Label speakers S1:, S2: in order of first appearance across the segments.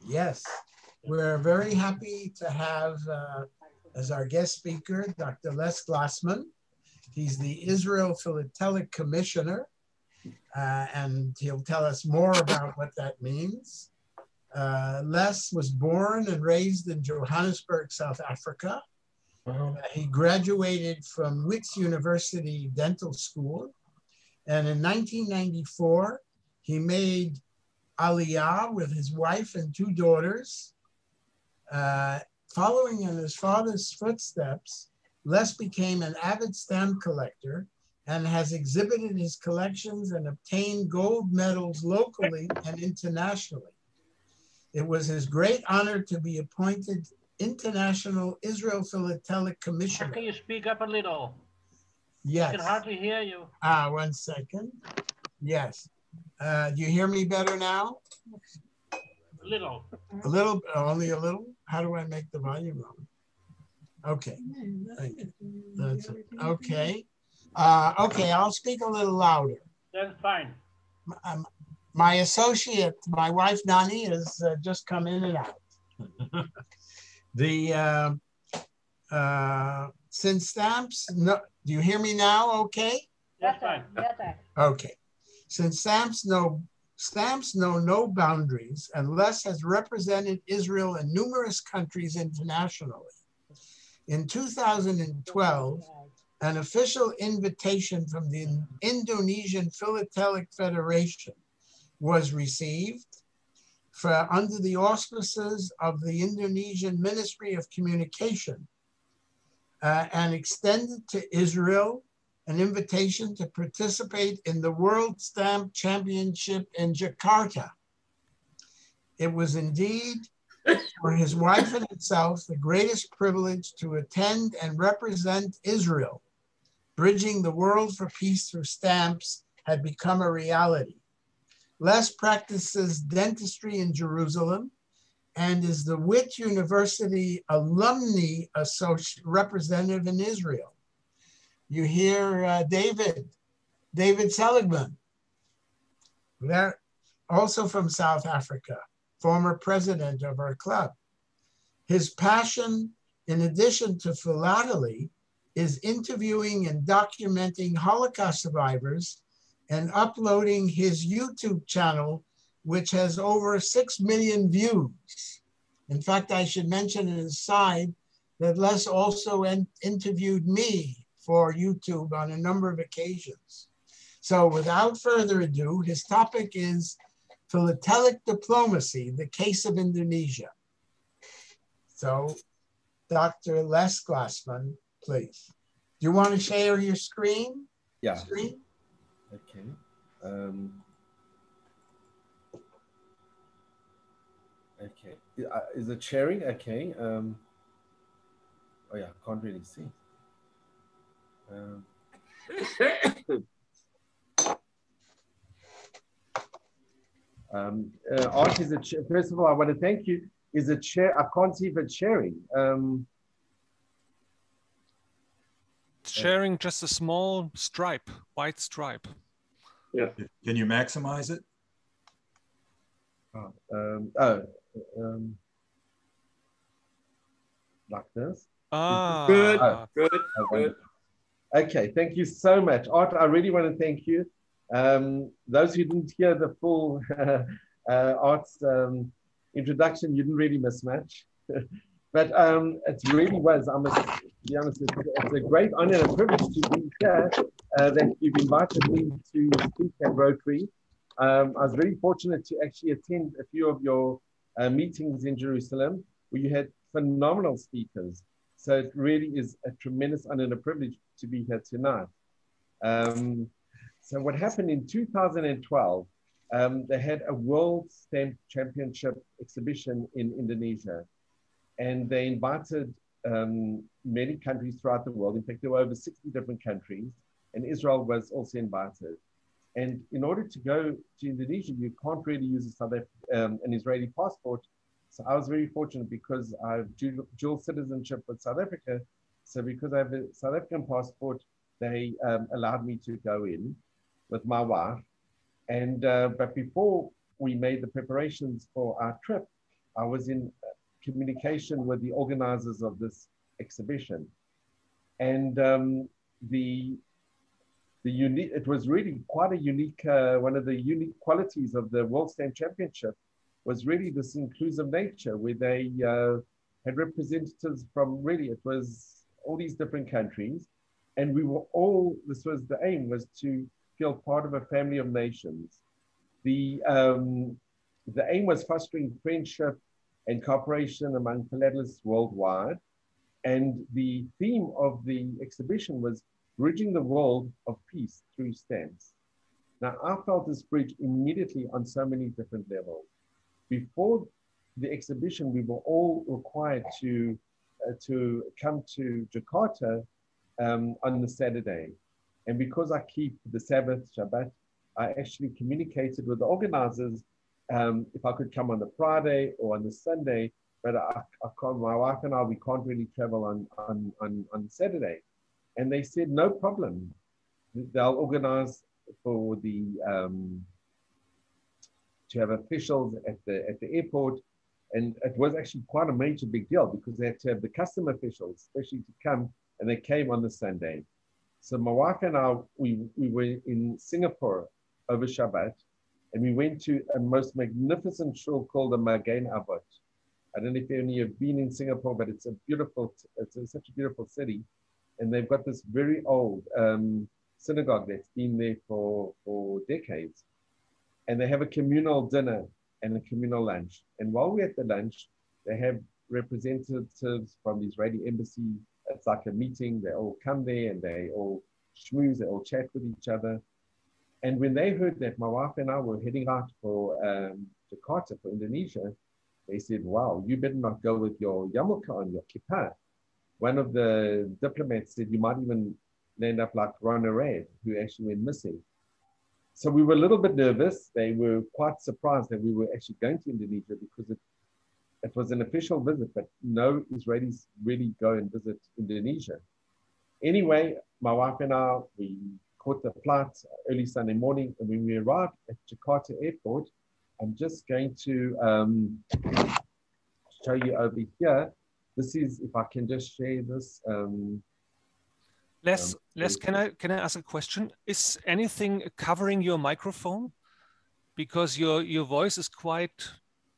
S1: Yes, we're very happy to have as our guest speaker, Dr. Les Glassman. He's the Israel Philatelic Commissioner, and he'll tell us more about what that means. Les was born and raised in Johannesburg, South Africa. He graduated from Wits University Dental School. And in 1994, he made Aliyah with his wife and two daughters. Following in his father's footsteps, Les became an avid stamp collector and has exhibited his collections and obtained gold medals locally and internationally. It was his great honor to be appointed International Israel Philatelic Commissioner.
S2: Can you speak up a little?
S1: Yes.
S2: I can hardly hear you.
S1: 1 second. Yes. Do you hear me better now?
S2: A little.
S1: A little, only a little? How do I make the volume on? Okay. Thank you. That's it. Okay. Okay, I'll speak a little louder.
S2: That's fine.
S1: My associate, my wife Nani, has just come in and out. Since stamps, no, do you hear me now? Okay.
S2: That's fine.
S1: Okay. Since stamps know no boundaries, and Les has represented Israel in numerous countries internationally. In 2012, an official invitation from the Indonesian Philatelic Federation was received under the auspices of the Indonesian Ministry of Communication and extended to Israel an invitation to participate in the World Stamp Championship in Jakarta. It was indeed for his wife and himself the greatest privilege to attend and represent Israel. Bridging the world for peace through stamps had become a reality. Les practices dentistry in Jerusalem and is the Wits University Alumni Representative in Israel. You hear David Seligman, they're also from South Africa, former president of our club. His passion, in addition to philately, is interviewing and documenting Holocaust survivors and uploading his YouTube channel, which has over 6 million views. In fact, I should mention an aside that Les also interviewed me for YouTube on a number of occasions. So without further ado, his topic is philatelic diplomacy, the case of Indonesia. So Dr. Les Glassman, please. Do you want to share your screen?
S3: Yeah.
S1: Screen?
S3: Okay. Okay. Is it sharing? Okay. Oh yeah, can't really see. Art is first of all, I want to thank you. Is it share? I can't see if it's sharing.
S4: It's sharing just a small stripe, white stripe.
S5: Yeah. Can you maximize it?
S3: Like this.
S5: Good.
S3: Good. Okay, thank you so much. Art, I really want to thank you. Those who didn't hear the full Art's introduction, you didn't really miss much. But it really was, I must be honest, it's a great honor and privilege to be here, that you've invited me to speak at Rotary. I was very fortunate to actually attend a few of your meetings in Jerusalem, where you had phenomenal speakers. So it really is a tremendous honor and a privilege to be here tonight. So what happened in 2012, they had a World Stamp Championship exhibition in Indonesia. And they invited many countries throughout the world. In fact, there were over 60 different countries, and Israel was also invited. And in order to go to Indonesia, you can't really use an Israeli passport. So I was very fortunate because I have dual citizenship with South Africa. So because I have a South African passport, they allowed me to go in with my wife. And but before we made the preparations for our trip, I was in communication with the organizers of this exhibition. And it was really quite a unique, one of the unique qualities of the World Stamp Championship was really this inclusive nature where they had representatives from really, it was all these different countries. And we were all, this was the aim, was to feel part of a family of nations. The aim was fostering friendship and cooperation among philatelists worldwide. And the theme of the exhibition was bridging the world of peace through stamps. Now, I felt this bridge immediately on so many different levels. Before the exhibition, we were all required to come to Jakarta on the Saturday. And because I keep the Sabbath, Shabbat, I actually communicated with the organizers if I could come on the Friday or on the Sunday, but I can't, my wife and I, we can't really travel on Saturday. And they said, no problem. They'll organize for the, to have officials at the airport. And it was actually quite a major big deal because they had to have the custom officials, especially to come, and they came on the Sunday. So my wife and I, we were in Singapore over Shabbat, and we went to a most magnificent shul called the Magen Avot. I don't know if any of you have been in Singapore, but it's a beautiful, such a beautiful city. And they've got this very old synagogue that's been there for decades. And they have a communal dinner and a communal lunch. And while we're at the lunch, they have representatives from the Israeli embassy. It's like a meeting. They all come there and they all schmooze, they all chat with each other. And when they heard that my wife and I were heading out for Jakarta, for Indonesia, they said, wow, you better not go with your yarmulke on, your kippah. One of the diplomats said you might even end up like Ron Arad, who actually went missing. So we were a little bit nervous. They were quite surprised that we were actually going to Indonesia because it was an official visit, but no Israelis really go and visit Indonesia. Anyway, my wife and I, we caught the flight early Sunday morning, and when we arrived at Jakarta airport, I'm just going to show you over here. This is, if I can just share this.
S4: Les, can I ask a question? Is anything covering your microphone? Because your voice is quite...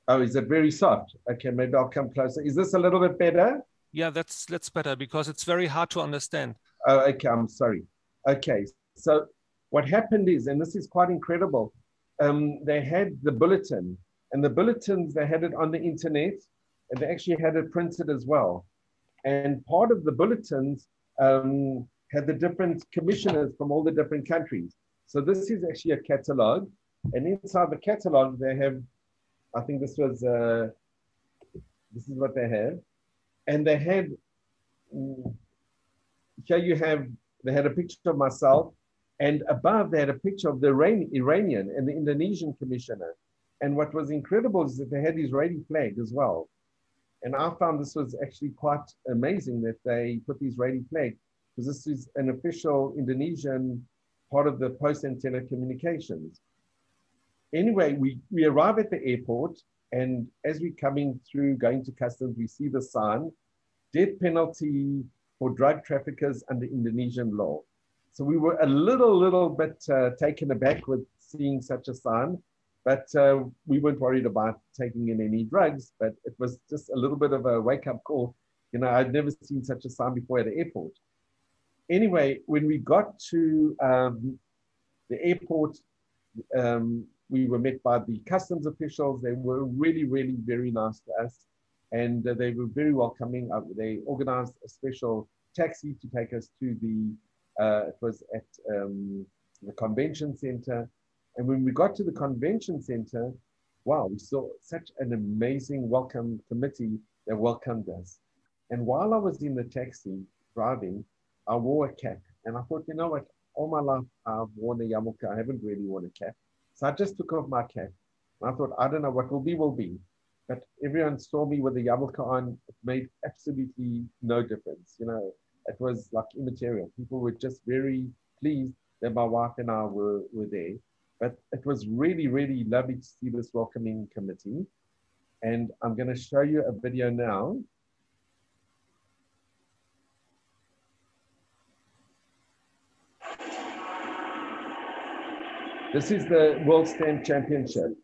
S3: Oh, is it very soft? Okay, maybe I'll come closer. Is this a little bit better?
S4: Yeah, that's better because it's very hard to understand.
S3: Oh, okay, I'm sorry. Okay, so what happened is, and this is quite incredible, they had the bulletin, and the bulletins, they had it on the internet, and they actually had it printed as well. And part of the bulletins had the different commissioners from all the different countries. So this is actually a catalog, and inside the catalog, they have, I think this was, this is what they have. And they had, here you have, they had a picture of myself, and above they had a picture of the Iranian and the Indonesian commissioner. And what was incredible is that they had the Israeli flag as well. And I found this was actually quite amazing that they put the Israeli flag, because this is an official Indonesian part of the Post and Telecommunications. Anyway, we arrive at the airport, and as we're coming through, going to customs, we see the sign, death penalty for drug traffickers under Indonesian law. So we were a little bit taken aback with seeing such a sign, but we weren't worried about taking in any drugs, but it was just a little bit of a wake-up call. You know, I'd never seen such a sign before at an airport. Anyway, when we got to the airport, we were met by the customs officials. They were really, really very nice to us, and they were very welcoming. They organized a special taxi to take us to the, it was at the convention center. And when we got to the convention center, wow, we saw such an amazing welcome committee that welcomed us. And while I was in the taxi driving, I wore a cap. And I thought, you know what, all my life I've worn a yarmulke. I haven't really worn a cap. So I just took off my cap. And I thought, I don't know, what will be, will be. But everyone saw me with a yarmulke on. It made absolutely no difference. You know, it was like immaterial. People were just very pleased that my wife and I were there. But it was really, really lovely to see this welcoming committee. And I'm going to show you a video now. This is the World Stand Championship.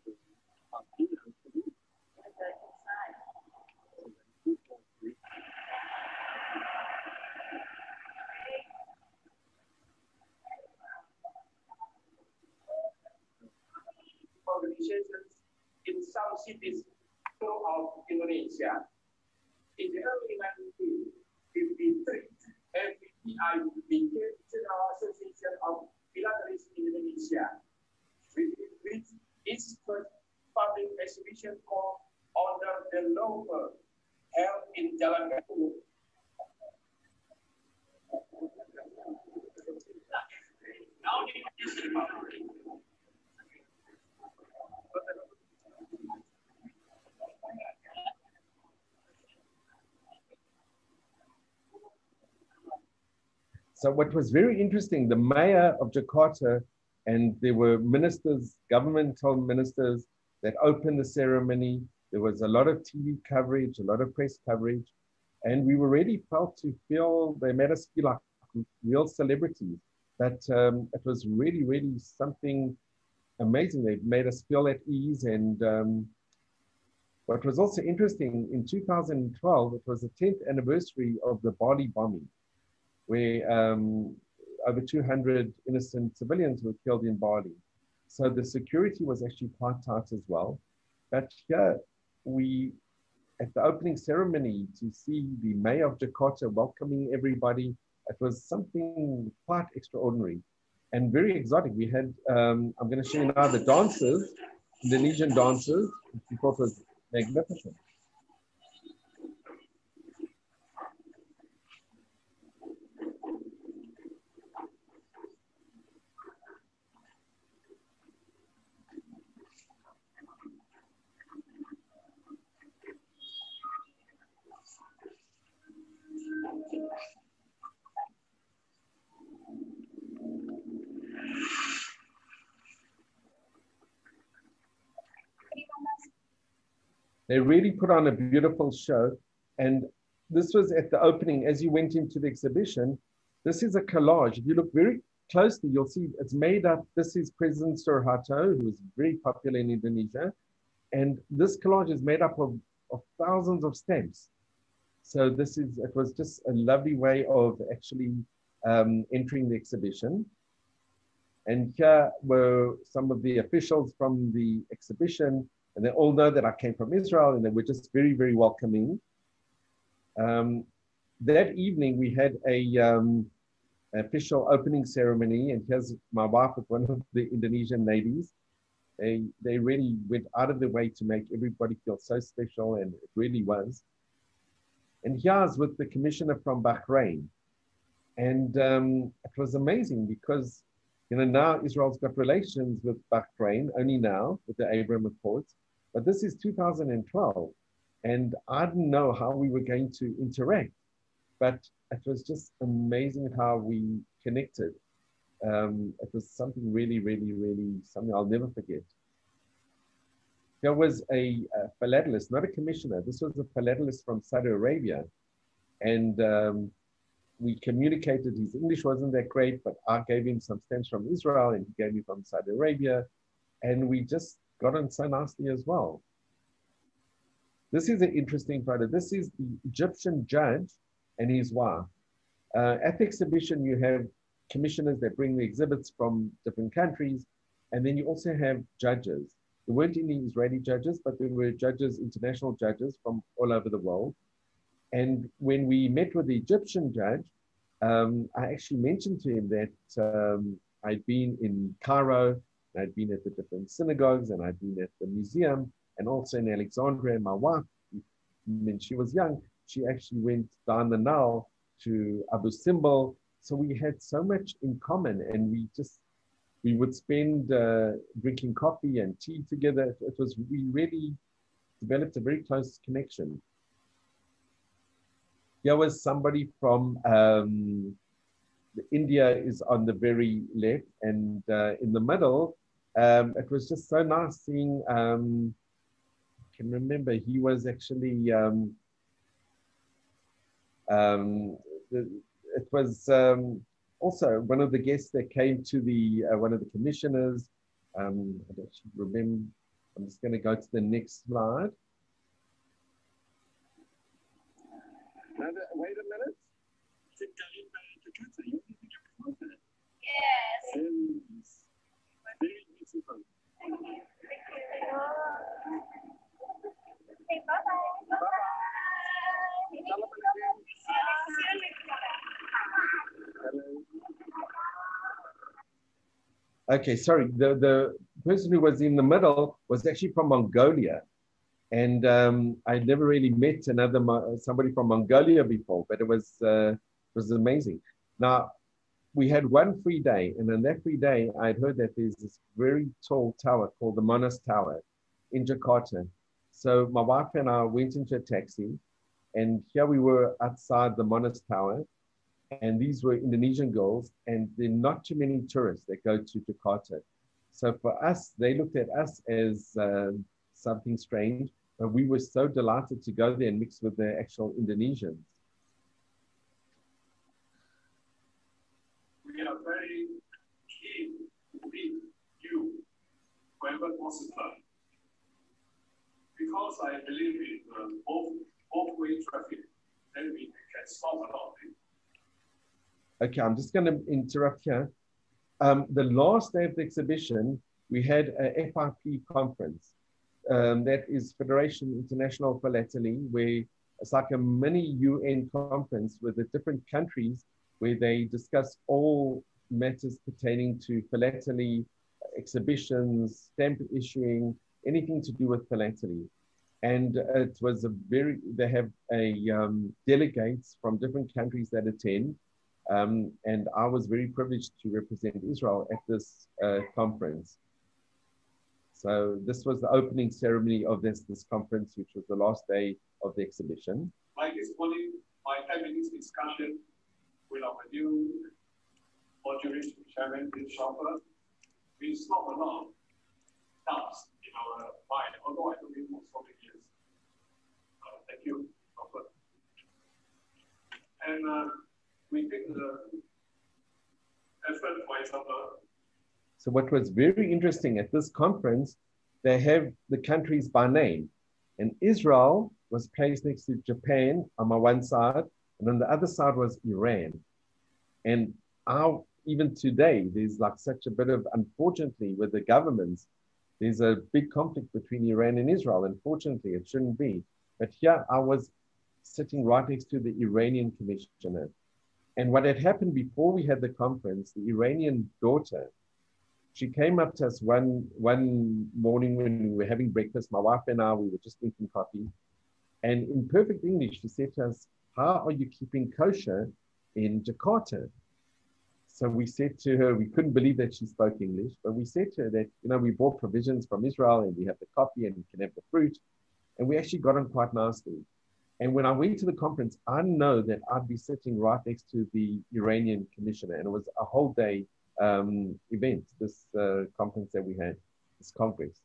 S6: Organizations in some cities throughout Indonesia. In the early 1953, FPI became General Association of Philatelists in Indonesia, with its first public exhibition called Under the Lover, held in Jalan Galuh.
S3: So what was very interesting, the mayor of Jakarta, and there were ministers, governmental ministers that opened the ceremony. There was a lot of TV coverage, a lot of press coverage, and we were really felt to feel, they made us feel like real celebrities. But it was really, really something amazing. They made us feel at ease. And what was also interesting, in 2012, it was the 10th anniversary of the Bali bombing, where over 200 innocent civilians were killed in Bali. So the security was actually quite tight as well. But here, at the opening ceremony, to see the mayor of Jakarta welcoming everybody, it was something quite extraordinary and very exotic. We had, I'm going to show you now the dancers, Indonesian dancers, which we thought was magnificent. They really put on a beautiful show. And this was at the opening. As you went into the exhibition, this is a collage. If you look very closely, you'll see it's made up. This is President Suharto, who is very popular in Indonesia. And this collage is made up of thousands of stamps. So it was just a lovely way of actually entering the exhibition. And here were some of the officials from the exhibition, and they all know that I came from Israel, and they were just very, very welcoming. That evening, we had a official opening ceremony, and here's my wife with one of the Indonesian ladies. They really went out of their way to make everybody feel so special, and it really was. And here's with the commissioner from Bahrain. And it was amazing because, you know, now Israel's got relations with Bahrain, only now with the Abraham Accords, but this is 2012. And I didn't know how we were going to interact, but it was just amazing how we connected. It was something really, really, really, something I'll never forget. There was a philatelist, not a commissioner. This was a philatelist from Saudi Arabia. And we communicated. His English wasn't that great, but I gave him some stamps from Israel and he gave me from Saudi Arabia. And we just got on so nicely as well. This is an interesting photo. This is the Egyptian judge and his wife. At the exhibition, you have commissioners that bring the exhibits from different countries. And then you also have judges. There weren't any Israeli judges, but there were judges, international judges from all over the world. And when we met with the Egyptian judge, I actually mentioned to him that I'd been in Cairo, I'd been at the different synagogues, and I'd been at the museum, and also in Alexandria. And my wife, when she was young, she actually went down the Nile to Abu Simbel. So we had so much in common, and we would spend drinking coffee and tea together. We really developed a very close connection. Here was somebody from India is on the very left, and in the middle, it was just so nice seeing, can can remember, he was actually, it was also one of the guests that came to the, one of the commissioners. I don't actually remember. I'm just going to go to the next slide. Wait a minute.
S7: Yes.
S3: Very beautiful.
S7: Thank you. Okay, bye-bye.
S3: Okay, sorry. The person who was in the middle was actually from Mongolia. And I'd never really met somebody from Mongolia before, but it was amazing. Now, we had one free day, and on that free day, I'd heard that there's this very tall tower called the Monas Tower in Jakarta. So my wife and I went into a taxi, and here we were outside the Monas Tower, and these were Indonesian girls, and there are not too many tourists that go to Jakarta. So for us, they looked at us as something strange, but we were so delighted to go there and mix with the actual Indonesians.
S6: We are very keen to meet you whenever possible, because I believe in both-way traffic, then we can stop a lot of things.
S3: Okay, I'm just going to interrupt here. The last day of the exhibition, we had a FIP conference. That is Federation International Philately, where it's like a mini UN conference with the different countries where they discuss all matters pertaining to philately, exhibitions, stamp issuing, anything to do with philately. And it was they have delegates from different countries that attend. And I was very privileged to represent Israel at this conference. So this was the opening ceremony of this conference, which was the last day of the exhibition.
S6: Like this morning, my 10 minutes discussion with our new Rotary chairman, Shopper, we stop a lot of doubts in our mind, although I don't know for so many years. Thank you, Shopper. And we take the effort, for example.
S3: So what was very interesting at this conference, they have the countries by name. And Israel was placed next to Japan on my one side, and on the other side was Iran. And even today, there's like such a bit of, unfortunately, with the governments, there's a big conflict between Iran and Israel. Unfortunately, it shouldn't be. But here I was sitting right next to the Iranian commissioner. And what had happened before we had the conference, the Iranian daughter, she came up to us one morning when we were having breakfast. My wife and I, we were just drinking coffee. And in perfect English, she said to us, "How are you keeping kosher in Jakarta?" So we said to her, we couldn't believe that she spoke English, but we said to her that, we bought provisions from Israel and we have the coffee and we can have the fruit. And we actually got on quite nicely. And when I went to the conference, I know that I'd be sitting right next to the Iranian commissioner. And it was a whole day event, this conference that we had, this congress.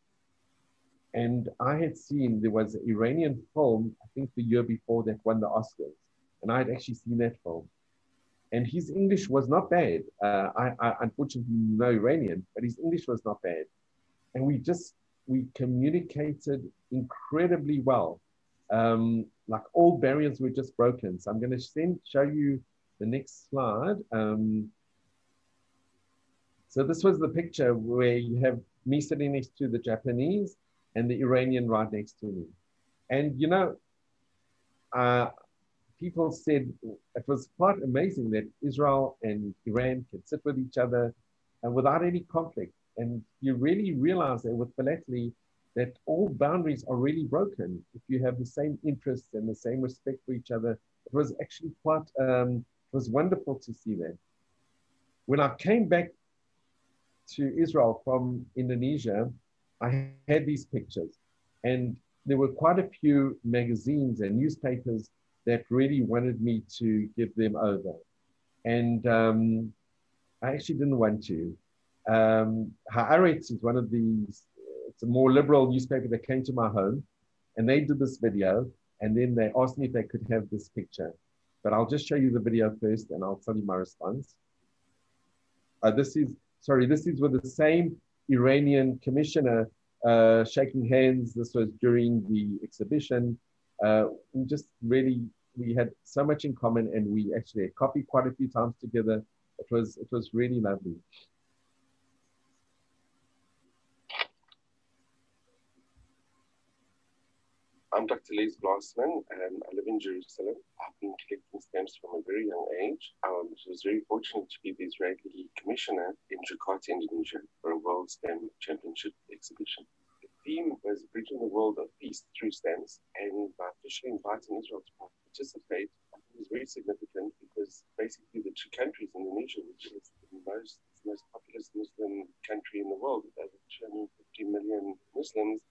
S3: And I had seen, there was an Iranian film, I think the year before, that won the Oscars. And I had actually seen that film. And his English was not bad. I unfortunately know Iranian, but his English was not bad. And we communicated incredibly well. Like all barriers were just broken. So I'm going to show you the next slide. So this was the picture where you have me sitting next to the Japanese and the Iranian right next to me. And, people said it was quite amazing that Israel and Iran can sit with each other without any conflict. And you really realize that with philately, that all boundaries are really broken if you have the same interests and the same respect for each other. It was actually quite, it was wonderful to see that. When I came back to Israel from Indonesia, I had these pictures, and there were quite a few magazines and newspapers that really wanted me to give them over. And I actually didn't want to. Haaretz is one of these, it's a more liberal newspaper that came to my home. And they did this video, and then they asked me if they could have this picture. But I'll just show you the video first, and I'll tell you my response. This is with the same Iranian commissioner shaking hands. This was during the exhibition. We had so much in common, and we actually copied quite a few times together. It was really lovely.
S8: I'm Dr. Glassman, and I live in Jerusalem. I've been collecting stamps from a very young age. I was very fortunate to be the Israeli commissioner in Jakarta, Indonesia, for a World Stamp Championship exhibition. The theme was bridging the world of peace through stamps, and by officially inviting Israel to participate, I think it was very significant because basically the two countries, Indonesia, which is the most populous Muslim country in the world, with over 250 million Muslims,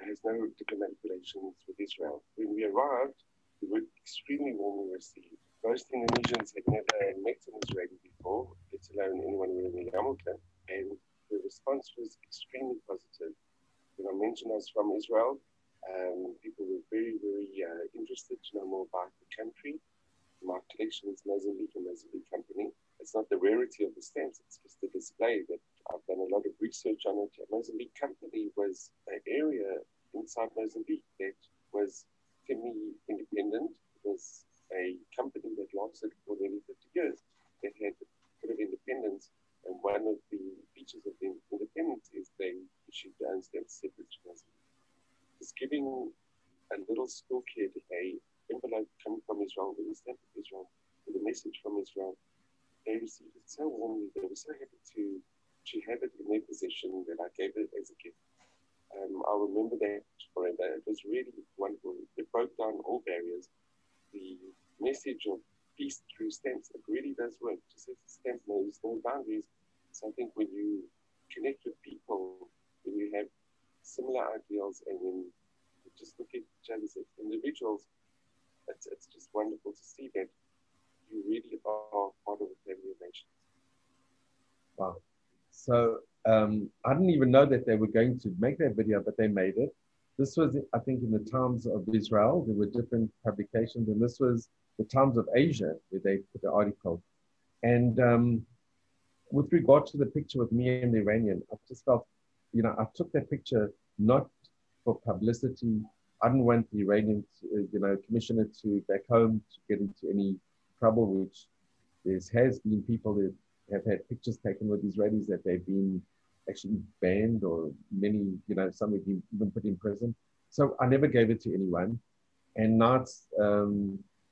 S8: has no diplomatic relations with Israel. When we arrived, we were extremely warmly received. Most Indonesians had never met an Israeli before, let alone anyone wearing a yarmulke, and the response was extremely positive. When I mentioned I was from Israel, people were very, very interested to know more about the country. My collection is Mozambique, a Mozambique company. It's not the rarity of the stamps, it's just the display that I've done a lot of research on it. A Mozambique company was an area inside Mozambique that was semi-independent. It was a company that lasted for nearly 50 years. They had a bit of independence, and one of the features of the independence is they issued their own stamps separate to Mozambique. Just giving a little school kid a envelope coming from Israel with a stamp of Israel, with a message from Israel, they received it so warmly. They were so happy to have it in their possession that I gave it as a gift. I'll remember that forever. It was really wonderful. It broke down all barriers. The message of peace through stamps, it really does work. Just as a stamp knows no boundaries. So I think when you connect with people, when you have similar ideals, and when you just look at each other as individuals, it's just wonderful to see that you really are part of a family of nations.
S3: Wow. So I didn't even know that they were going to make that video, but they made it. This was, I think, in the Times of Israel. There were different publications, and this was the Times of Asia, where they put the article. And with regard to the picture with me and the Iranian, I just felt, I took that picture not for publicity. I didn't want the Iranian, commissioner to back home to get into any trouble, which has been people that have had pictures taken with Israelis that they've been actually banned, or many, some have been even put in prison. So I never gave it to anyone. And now it's,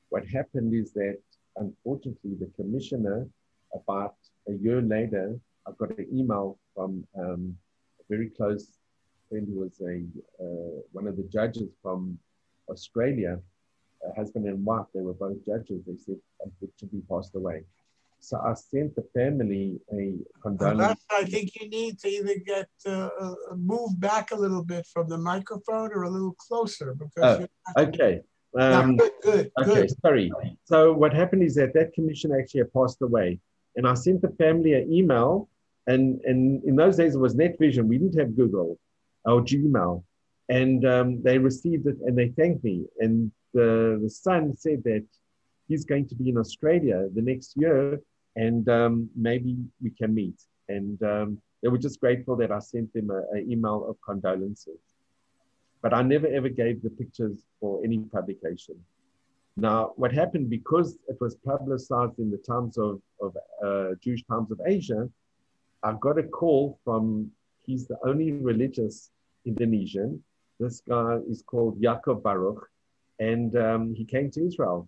S3: what happened is that, unfortunately, the commissioner, about a year later, I got an email from a very close friend who was one of the judges from Australia, husband and wife. They were both judges. They said, unfortunately, passed away. So I sent the family a condolence.
S1: I think you need to either get move back a little bit from the microphone or a little closer, because
S3: okay.
S1: Good.
S3: Sorry. So what happened is that commissioner actually passed away, and I sent the family an email. And in those days it was NetVision. We didn't have Google or Gmail, and they received it and they thanked me. And the son said that he's going to be in Australia the next year, and maybe we can meet. And they were just grateful that I sent them an email of condolences. But I never ever gave the pictures for any publication. Now, what happened, because it was publicized in the Times of Jewish Times of Asia, I got a call from, he's the only religious Indonesian. This guy is called Yaakov Baruch, and he came to Israel.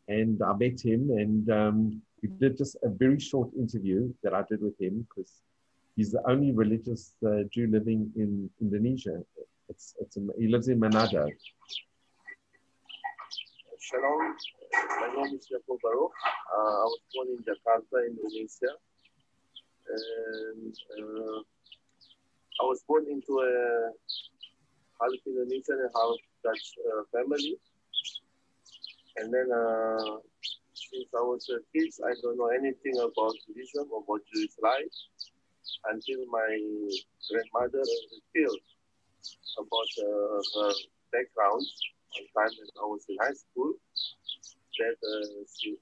S3: And I met him, and we did just a very short interview that I did with him, because he's the only religious Jew living in Indonesia. He lives in Manado.
S8: Shalom, my name is Yaakov Baruch. I was born in Jakarta, Indonesia. And I was born into a half Indonesian and half Dutch family. And then since I was a kid, I don't know anything about Judaism or about Jewish life until my grandmother revealed about her background one time when I was in high school that she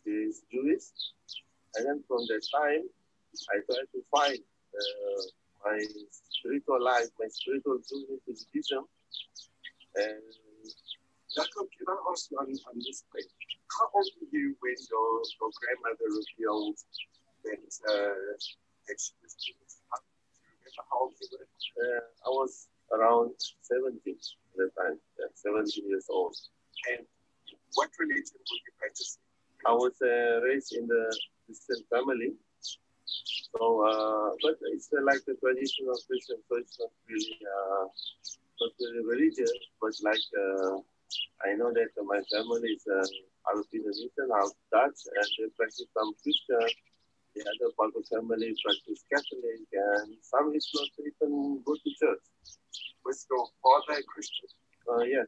S8: is Jewish. And then from that time, I tried to find my spiritual life, my spiritual journey to Judaism. And
S6: Jacob, can I ask you on this thing? How old were you when your grandmother revealed that Exodus? Do you remember how old you were?
S8: I was around 17 at the time, 17 years old.
S6: And what religion were you practicing?
S8: I was raised in the Christian family. So, but it's like the traditional Christian, so it's not really religious, but like I know that my family is half Indonesian, half Dutch, and they practice some Christian. The other part of the family practice Catholic, and some is not even go to church.
S6: Was your father a Christian?
S8: Yeah.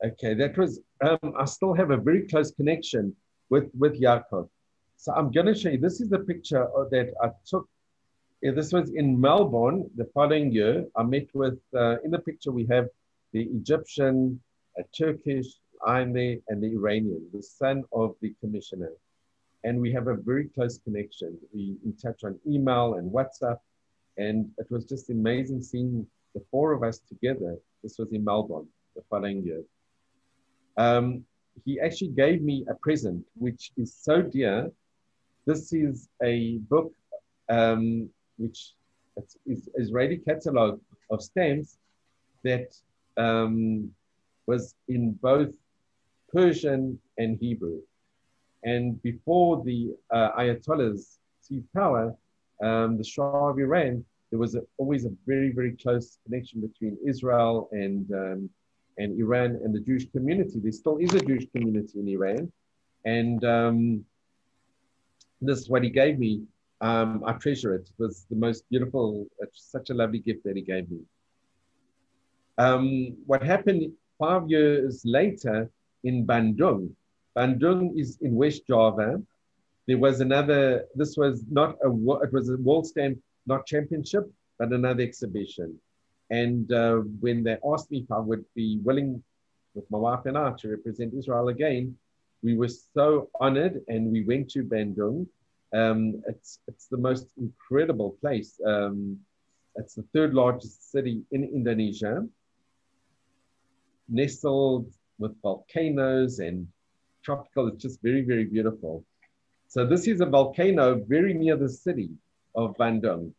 S3: Okay, that was, I still have a very close connection with Jacob. So I'm going to show you, this is the picture that I took. This was in Melbourne the following year. I met with, in the picture we have the Egyptian, Turkish, I'm there, and the Iranian, the son of the commissioner. And we have a very close connection. We in touch on email and WhatsApp. And it was just amazing seeing the four of us together. This was in Melbourne the following year. He actually gave me a present, which is so dear. This is a book, which is Israeli catalog of stamps that was in both Persian and Hebrew. And before the Ayatollahs seized power, the Shah of Iran, there was always a very, very close connection between Israel and Iran and the Jewish community. There still is a Jewish community in Iran. And this is what he gave me. I treasure it. It was the most beautiful, such a lovely gift that he gave me. What happened 5 years later in Bandung. Bandung is in West Java. There was another, this was not it was a world stamp, not championship, but another exhibition. And when they asked me if I would be willing with my wife and I to represent Israel again, we were so honored and we went to Bandung. It's the most incredible place. It's the third largest city in Indonesia, nestled with volcanoes and tropical. It's just very, very beautiful. So this is a volcano very near the city of Bandung.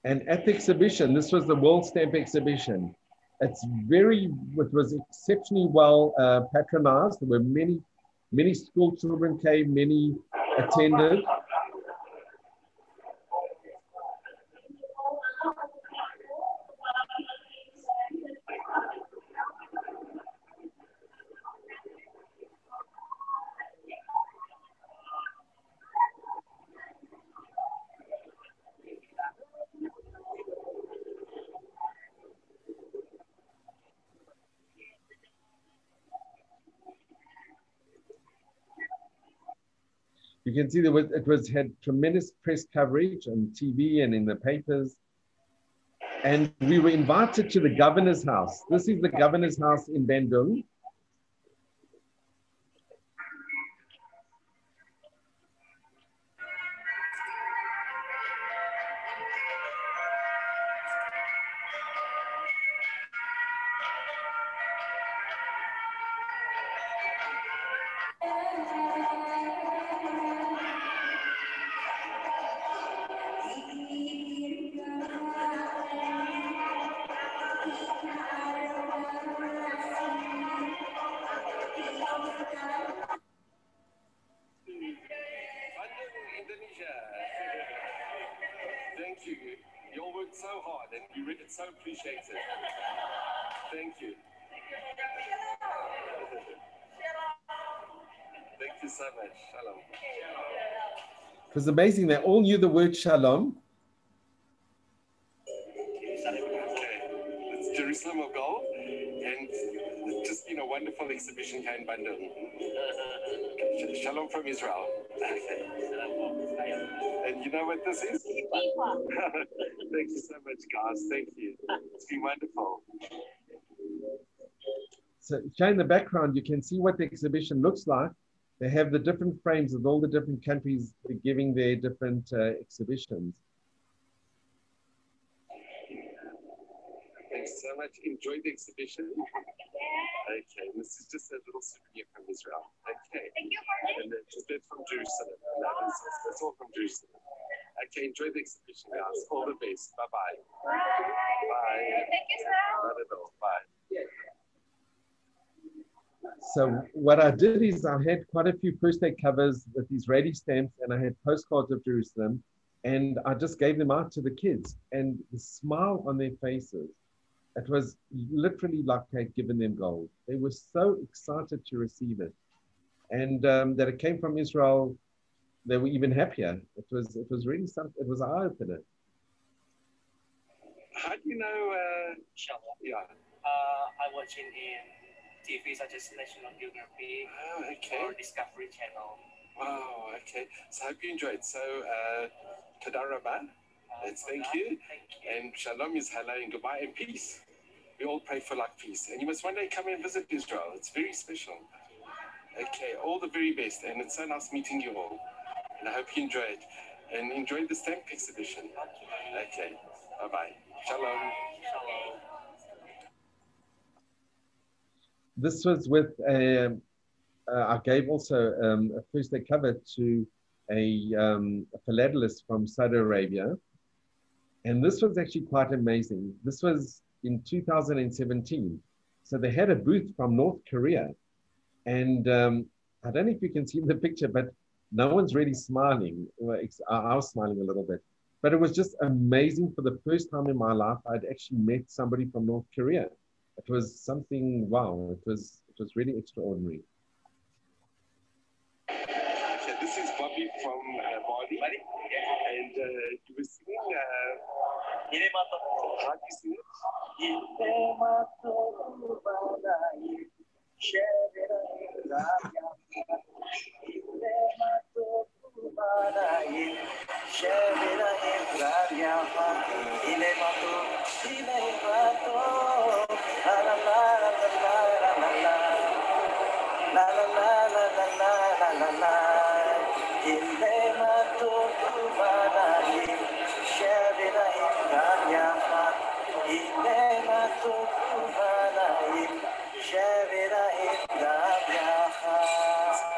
S3: And at the exhibition, this was the World Stamp Exhibition. It was exceptionally well patronized. There were many school children came, many attended. You can see it had tremendous press coverage on TV and in the papers. And we were invited to the governor's house. This is the governor's house in Bandung.
S8: Indonesia. Thank you. You all worked so hard and you read it so appreciated. Thank you. Thank you so much. Shalom.
S3: It was amazing. They all knew the word shalom.
S8: Okay. Let's Jerusalem of Gold, and it's just been a wonderful exhibition here in Bandung. Shalom from Israel. And you know what this is? Thank you so much, guys. Thank you. It's been wonderful.
S3: So showing the background, you can see what the exhibition looks like. They have the different frames of all the different countries giving their different exhibitions.
S8: Thanks so much. Enjoy the exhibition. Okay, this is just a little souvenir from Israel. Okay.
S7: Thank you.
S8: And that's from Jerusalem. That's all from Jerusalem. Okay, enjoy the exhibition, guys. All the best. Bye-bye. Bye.
S7: Thank you, sir.
S8: Not at all. Bye.
S3: So what I did is I had quite a few postcard covers with these Rotary stamps, and I had postcards of Jerusalem, and I just gave them out to the kids, and the smile on their faces, it was literally like I'd given them gold. They were so excited to receive it, and that it came from Israel. They were even happier. It was really something. It was an eye-opener.
S8: How do you know?
S9: Shalom.
S8: Yeah.
S9: I watch it in TV such as National Geographic or Discovery Channel.
S8: Wow, okay. So I hope you enjoyed. So, Toda Rabah, let's thank you. And Shalom is hello and goodbye and peace. We all pray for like peace. And you must one day come and visit Israel. It's very special. Okay, all the very best. And it's so nice meeting you all. And I hope you enjoy it. And enjoy the stamp exhibition. Okay, bye-bye. Shalom.
S9: Shalom.
S3: This was with I gave also a first aid cover to a philatelist from Saudi Arabia. And this was actually quite amazing. This was in 2017. So they had a booth from North Korea. And I don't know if you can see in the picture, but no one's really smiling. I was smiling a little bit. But it was just amazing. For the first time in my life, I'd actually met somebody from North Korea. It was something, wow, it was really extraordinary.
S8: Okay, this is Bobby from Bali. And you were singing, how do you sing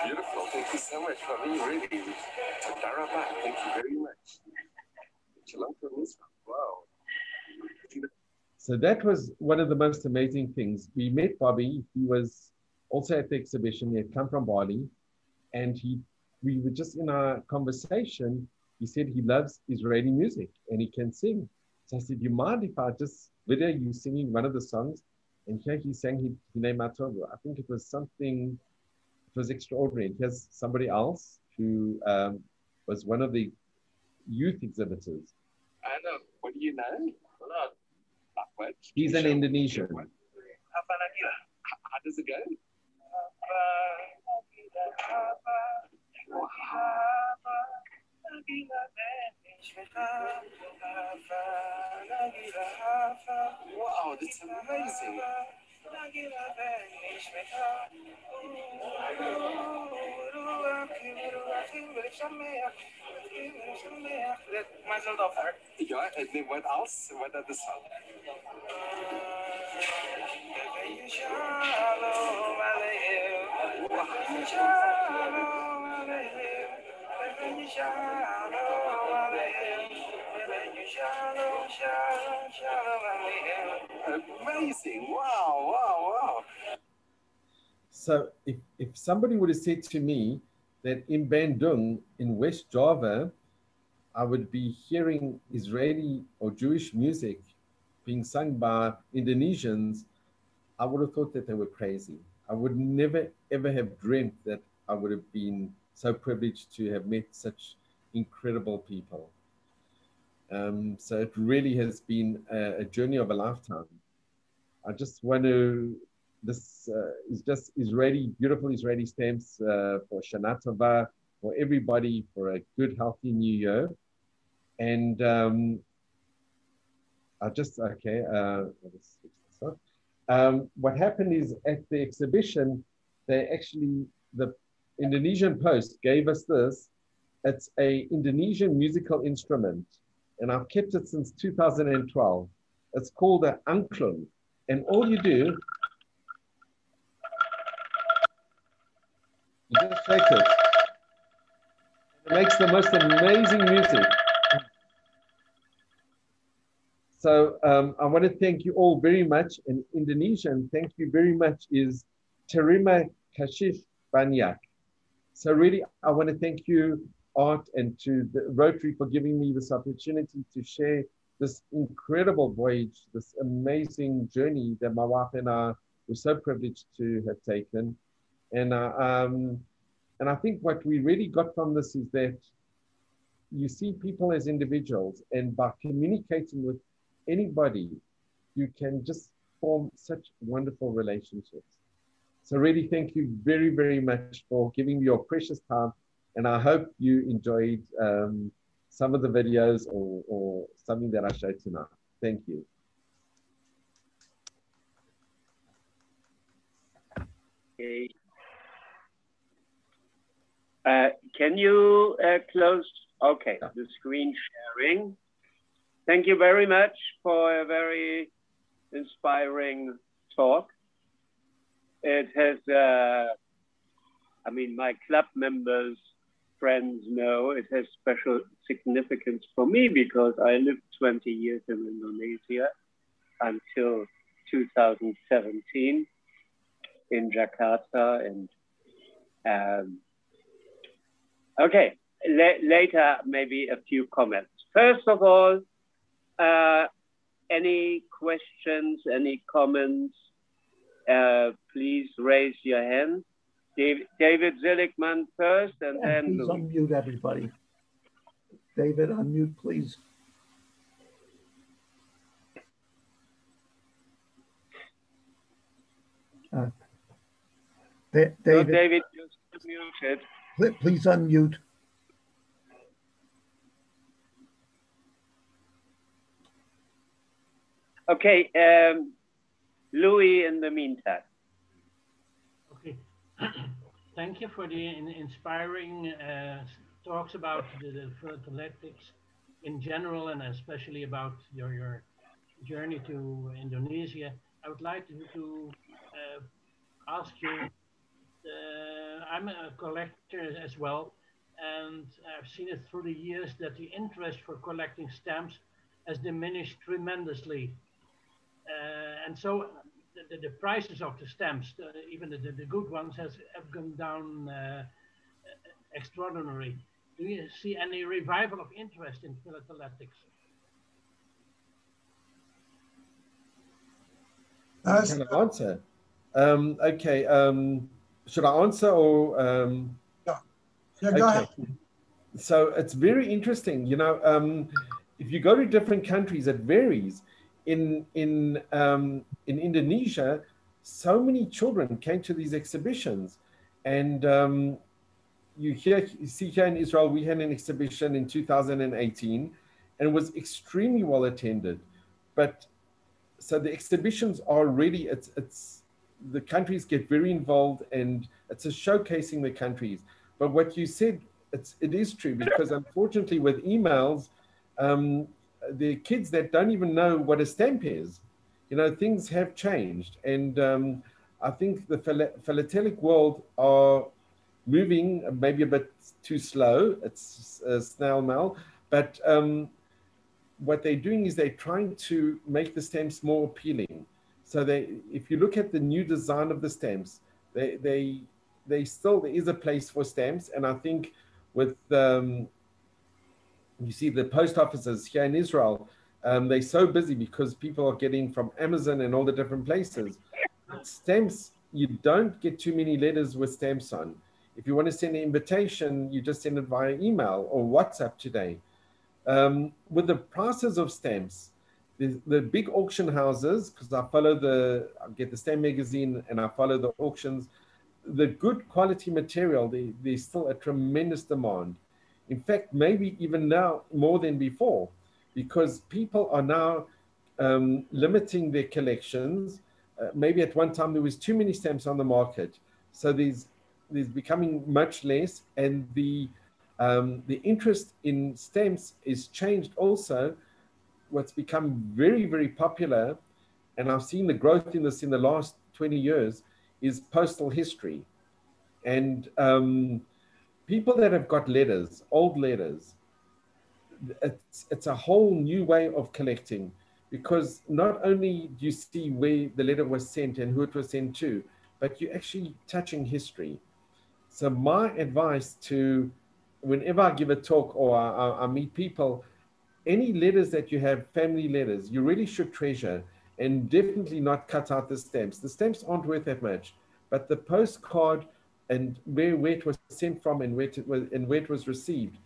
S8: Beautiful. Thank you so much for being ready. Toda Rabah. Thank you very much. Shalom from Israel. Wow.
S3: So that was one of the most amazing things. We met Bobby. He was also at the exhibition. He had come from Bali, and we were just in our conversation. He said he loves Israeli music and he can sing. So I said, "You mind if I just video you singing one of the songs?" And here he sang Hine Matovu. I think it was something. It was extraordinary. He has somebody else who was one of the youth exhibitors.
S8: I know. What do you know? What?
S3: He's an Indonesian.
S8: How does it go? Wow, that's amazing. Yeah, and then what else? What other song? Amazing. Wow, wow, wow.
S3: So if somebody would have said to me that in Bandung, in West Java, I would be hearing Israeli or Jewish music being sung by Indonesians, I would have thought that they were crazy. I would never, ever have dreamt that I would have been so privileged to have met such incredible people. So it really has been a journey of a lifetime. I just want to, this is just Israeli, beautiful Israeli stamps for Shana Tova, for everybody, for a good, healthy new year. And I just, okay, let's switch this up. What happened is at the exhibition, they actually, the Indonesian Post gave us this. It's a Indonesian musical instrument, and I've kept it since 2012. It's called an angklung, and all you do, you just shake it. It makes the most amazing music. So I want to thank you all very much. In Indonesian, thank you very much is terima kasih banyak. So really, I want to thank you, Art, and to the Rotary for giving me this opportunity to share this incredible voyage, this amazing journey that my wife and I were so privileged to have taken. And I think what we really got from this is that you see people as individuals, and by communicating with anybody, you can just form such wonderful relationships. So really, thank you very, very much for giving me your precious time. And I hope you enjoyed some of the videos or something that I showed tonight. Thank you.
S10: Okay. Can you close? Okay, the screen sharing. Thank you very much for a very inspiring talk. It has, I mean, my club members, friends know it has special significance for me because I lived 20 years in Indonesia until 2017 in Jakarta. And okay, later maybe a few comments. First of all, any questions, any comments, please raise your hand. David Zilligman first, and then
S11: please unmute everybody. David, unmute, please. David,
S10: so David, just muted.
S11: Please unmute.
S10: Okay, Louis in the meantime.
S2: Okay, thank you for the inspiring talks about the philatelics in general, and especially about your journey to Indonesia. I would like to ask you, I'm a collector as well, and I've seen it through the years that the interest for collecting stamps has diminished tremendously. And so the prices of the stamps, even the good ones, have gone down extraordinarily. Do you see any revival of interest in philatelics?
S3: Can I answer? Okay. Should I answer or?
S1: Yeah, go ahead.
S3: So it's very interesting. You know, if you go to different countries, it varies. In Indonesia, so many children came to these exhibitions, and you see here in Israel, we had an exhibition in 2018, and it was extremely well attended. But so the exhibitions are really, it's the countries get very involved, and it's a showcasing the countries. But what you said, it is true, because unfortunately with emails, the kids that don't even know what a stamp is, you know, things have changed. And I think the philatelic world are moving maybe a bit too slow. It's a snail mail, but what they're doing is they're trying to make the stamps more appealing. So if you look at the new design of the stamps, there is a place for stamps. And I think with you see the post offices here in Israel, they're so busy because people are getting from Amazon and all the different places. Stamps, you don't get too many letters with stamps on. If you want to send an invitation, you just send it via email or WhatsApp today. With the prices of stamps, the big auction houses, because I get the Stamp magazine and I follow the auctions, the good quality material, there's still a tremendous demand. In fact, maybe even now more than before, because people are now limiting their collections. Maybe at one time there was too many stamps on the market, so there's becoming much less, and the interest in stamps is changed also. What's become very, very popular, and I've seen the growth in this in the last 20 years, is postal history. And people that have got letters, old letters, it's a whole new way of collecting, because not only do you see where the letter was sent and who it was sent to, but you're actually touching history. So my advice to, whenever I give a talk or I meet people, any letters that you have, family letters, you really should treasure, and definitely not cut out the stamps. The stamps aren't worth that much, but the postcard and where it was sent from and where it was received,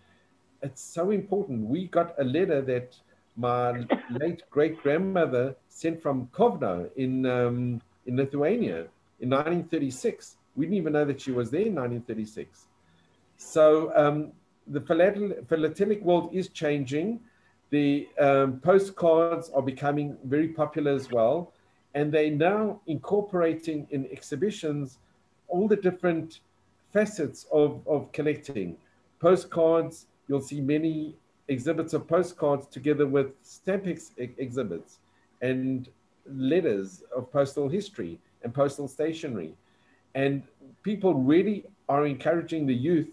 S3: it's so important. We got a letter that my late great-grandmother sent from Kovno in Lithuania in 1936. We didn't even know that she was there in 1936. So the philatelic world is changing. The postcards are becoming very popular as well. And they're now incorporating in exhibitions all the different facets of collecting. Postcards, you'll see many exhibits of postcards together with stamp exhibits and letters of postal history and postal stationery. And people really are encouraging the youth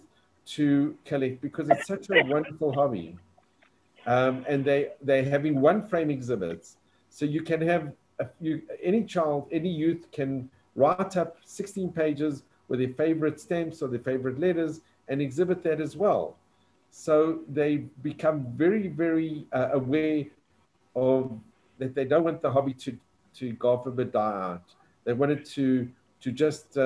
S3: to collect because it's such a wonderful hobby. And they're having one frame exhibits. So you can have any child, any youth can write up 16 pages with their favorite stamps or their favorite letters and exhibit that as well. So they become very, very aware of that they don't want the hobby to God forbid die out. They want it to just,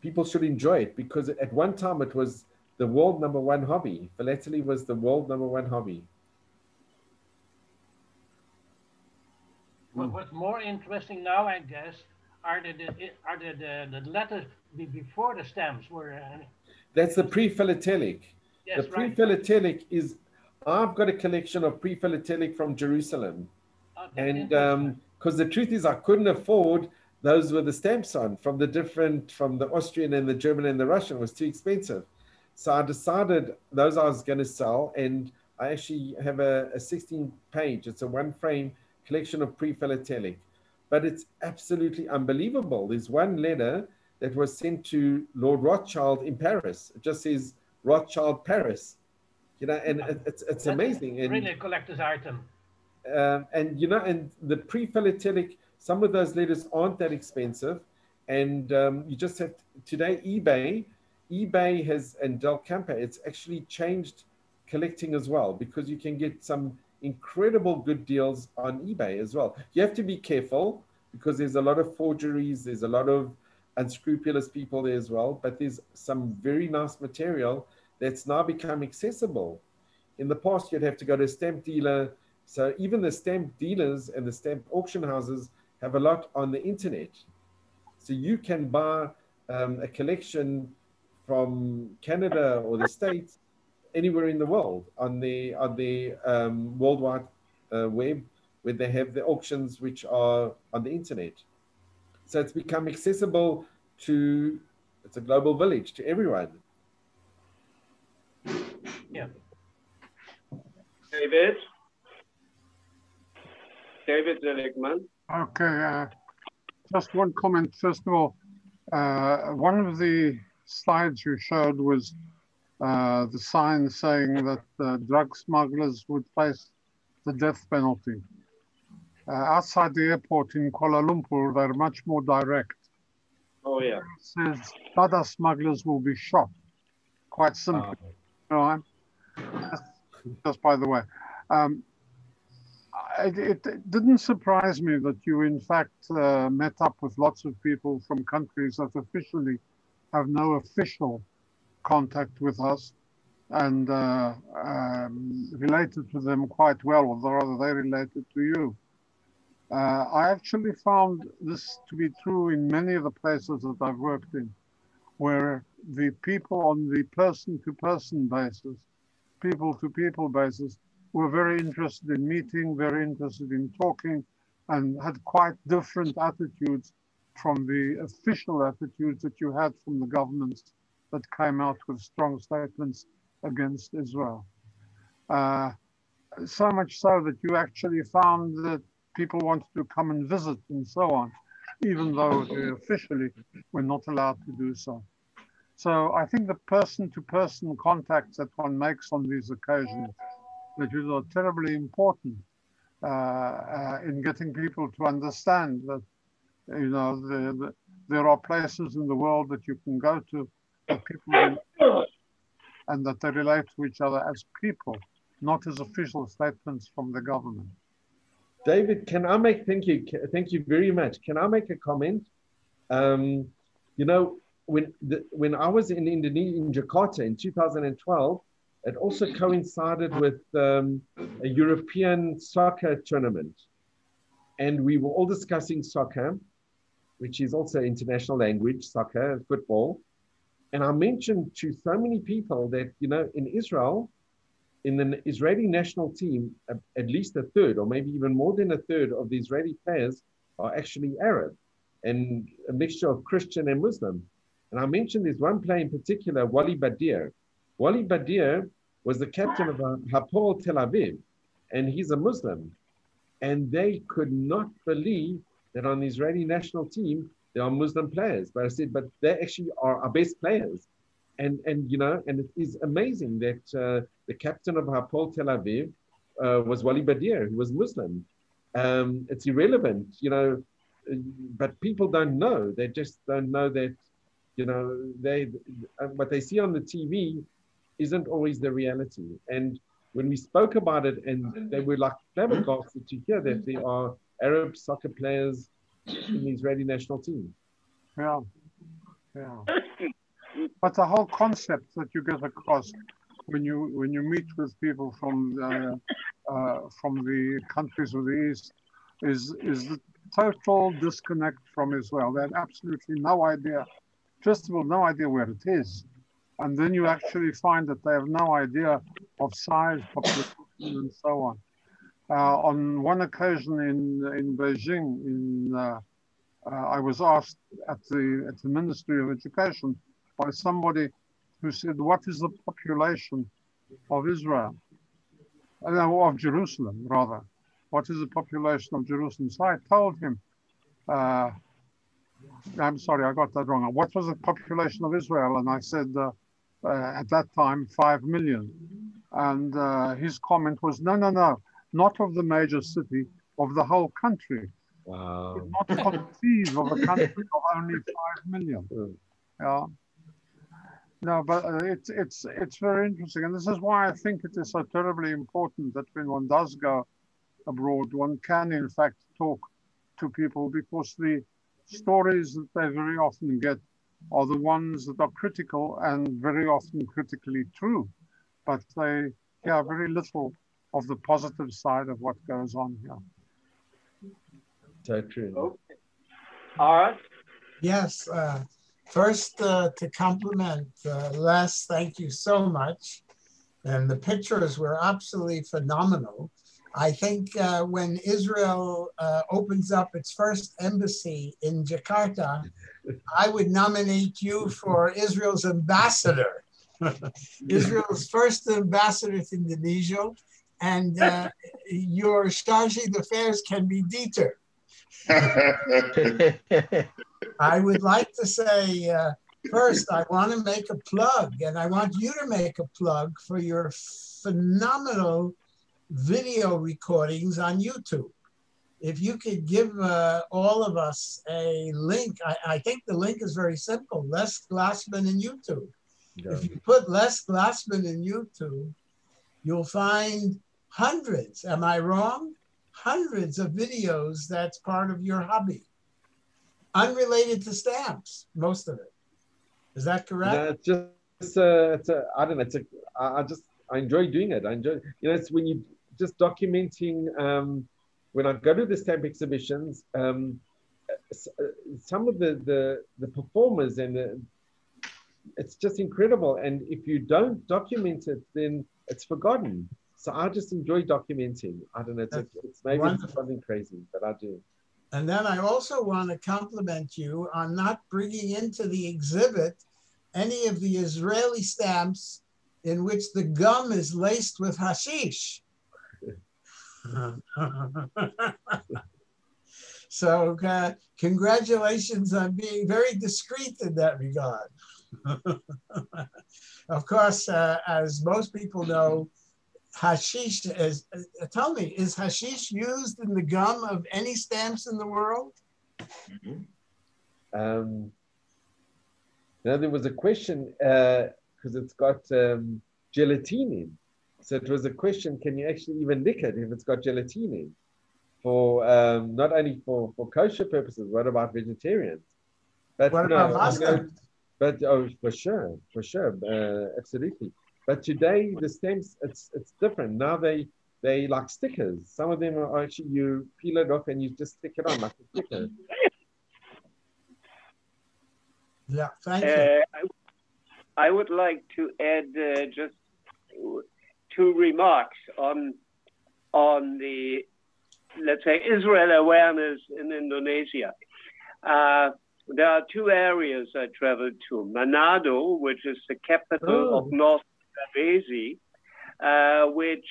S3: people should enjoy it, because at one time it was the world #1 hobby. Philately was the world #1 hobby.
S2: What's more interesting now, I guess, are the letters before the stamps were.
S3: That's the pre-philatelic.
S2: Yes,
S3: the pre-philatelic is, I've got a collection of pre-philatelic from Jerusalem. And because the truth is I couldn't afford those with the stamps on from the Austrian and the German and the Russian. It was too expensive. So I decided those I was going to sell, and I actually have a 16-page, it's a one-frame collection of pre-philatelic. But it's absolutely unbelievable. There's one letter that was sent to Lord Rothschild in Paris. It just says Rothschild Paris, and it's amazing. And
S2: really a collector's item.
S3: And and the pre-philatelic, some of those letters aren't that expensive, and you just have today eBay has, and Del Campo, it's actually changed collecting as well, because you can get some incredible good deals on eBay as well. You have to be careful because there's a lot of forgeries, there's a lot of unscrupulous people there as well, but there's some very nice material that's now become accessible. In the past, you'd have to go to a stamp dealer. So even the stamp dealers and the stamp auction houses have a lot on the internet. So you can buy a collection from Canada or the States, anywhere in the world, on the worldwide web, where they have the auctions which are on the internet. So it's become accessible to, it's a global village, to everyone.
S2: Yeah.
S10: David Zeligman.
S12: Okay, just one comment. First of all, one of the slides you showed was the sign saying that drug smugglers would face the death penalty. Outside the airport in Kuala Lumpur, they're much more direct.
S10: Oh, yeah.
S12: It says Dada smugglers will be shot, quite simply. Just by the way. It didn't surprise me that you, in fact, met up with lots of people from countries that officially have no official contact with us. and related to them quite well, or rather they related to you. I actually found this to be true in many of the places that I've worked in, where the people on the person-to-person basis, people-to-people basis, were very interested in meeting, very interested in talking, and had quite different attitudes from the official attitudes that you had from the governments that came out with strong statements against Israel. So much so that you actually found that people wanted to come and visit and so on, even though they officially were not allowed to do so. So I think the person-to-person contacts that one makes on these occasions, that are terribly important in getting people to understand that, you know, there are places in the world that you can go to that people and that they relate to each other as people, not as official statements from the government.
S3: David, can I make, thank you very much. Can I make a comment? You know, when I was in Indonesia, in Jakarta in 2012, it also coincided with a European soccer tournament. And we were all discussing soccer, which is also international language, soccer, football. And I mentioned to so many people that, you know, in Israel, in the Israeli national team, at least a third, or maybe even more than a third of the Israeli players are actually Arab and a mixture of Christian and Muslim. And I mentioned there's one player in particular, Wali Badir. Wali Badir was the captain of Hapoel Tel Aviv, and he's a Muslim. And they could not believe that on the Israeli national team, there are Muslim players. But I said, but they actually are our best players. And you know, and it is amazing that the captain of Hapoel Tel Aviv was Wali Badir, who was Muslim. It's irrelevant, you know, but people don't know. They just don't know that, you know, what they see on the TV isn't always the reality. And when we spoke about it, and they were like flabbergasted to hear that there are Arab soccer players in the Israeli national team.
S12: Yeah, yeah. But the whole concept that you get across when you meet with people from the countries of the East is the total disconnect from Israel. They had absolutely no idea, first of all, no idea where it is. And then you actually find that they have no idea of size, population, and so on. On one occasion in Beijing, I was asked at the Ministry of Education by somebody who said, "What is the population of Israel? Of Jerusalem, rather. What is the population of Jerusalem?" So I told him, I'm sorry, I got that wrong. What was the population of Israel? And I said, at that time, 5 million. And his comment was, no, not of the major city, of the whole country.
S3: Wow.
S12: Could not conceive of a country of only 5 million. Yeah. No, but it's very interesting. And this is why I think it is so terribly important that when one does go abroad, one can in fact talk to people, because the stories that they very often get are the ones that are critical and very often critically true, but they hear very little of the positive side of what goes on here.
S3: So true.
S10: Okay. All right.
S1: Yes. First, to compliment Les, thank you so much. And the pictures were absolutely phenomenal. I think when Israel opens up its first embassy in Jakarta, I would nominate you for Israel's ambassador. Israel's first ambassador to Indonesia, and your charge d'affaires can be Dieter. I would like to say, first, I want to make a plug, and I want you to make a plug for your phenomenal video recordings on YouTube. If you could give all of us a link, I think the link is very simple, Les Glassman in YouTube. Yeah. If you put Les Glassman in YouTube, you'll find hundreds, am I wrong? Hundreds of videos that's part of your hobby. Unrelated to stamps, most of it. Is that correct?
S3: No, it's just I don't know. I enjoy doing it. I enjoy, it's when you just documenting. When I go to the stamp exhibitions, some of the performers it's just incredible. And if you don't document it, then it's forgotten. So I just enjoy documenting. I don't know. It's maybe something crazy, but I do.
S1: And then I also want to compliment you on not bringing into the exhibit any of the Israeli stamps in which the gum is laced with hashish. So congratulations on being very discreet in that regard. Of course, as most people know, hashish is, tell me, is hashish used in the gum of any stamps in the world?
S3: Now there was a question, because it's got gelatine in. So it was a question, can you actually even lick it if it's got gelatine in? For not only for kosher purposes, what about vegetarians? But
S1: what about Muslims?
S3: But for sure, absolutely. But today the stamps, it's different. Now they like stickers. Some of them are actually, you peel it off and you just stick it on like a sticker.
S1: Yeah, thank you.
S13: I would like to add just 2 remarks on the, let's say, Israel awareness in Indonesia. There are 2 areas I traveled to. Manado, which is the capital of North Sulawesi, which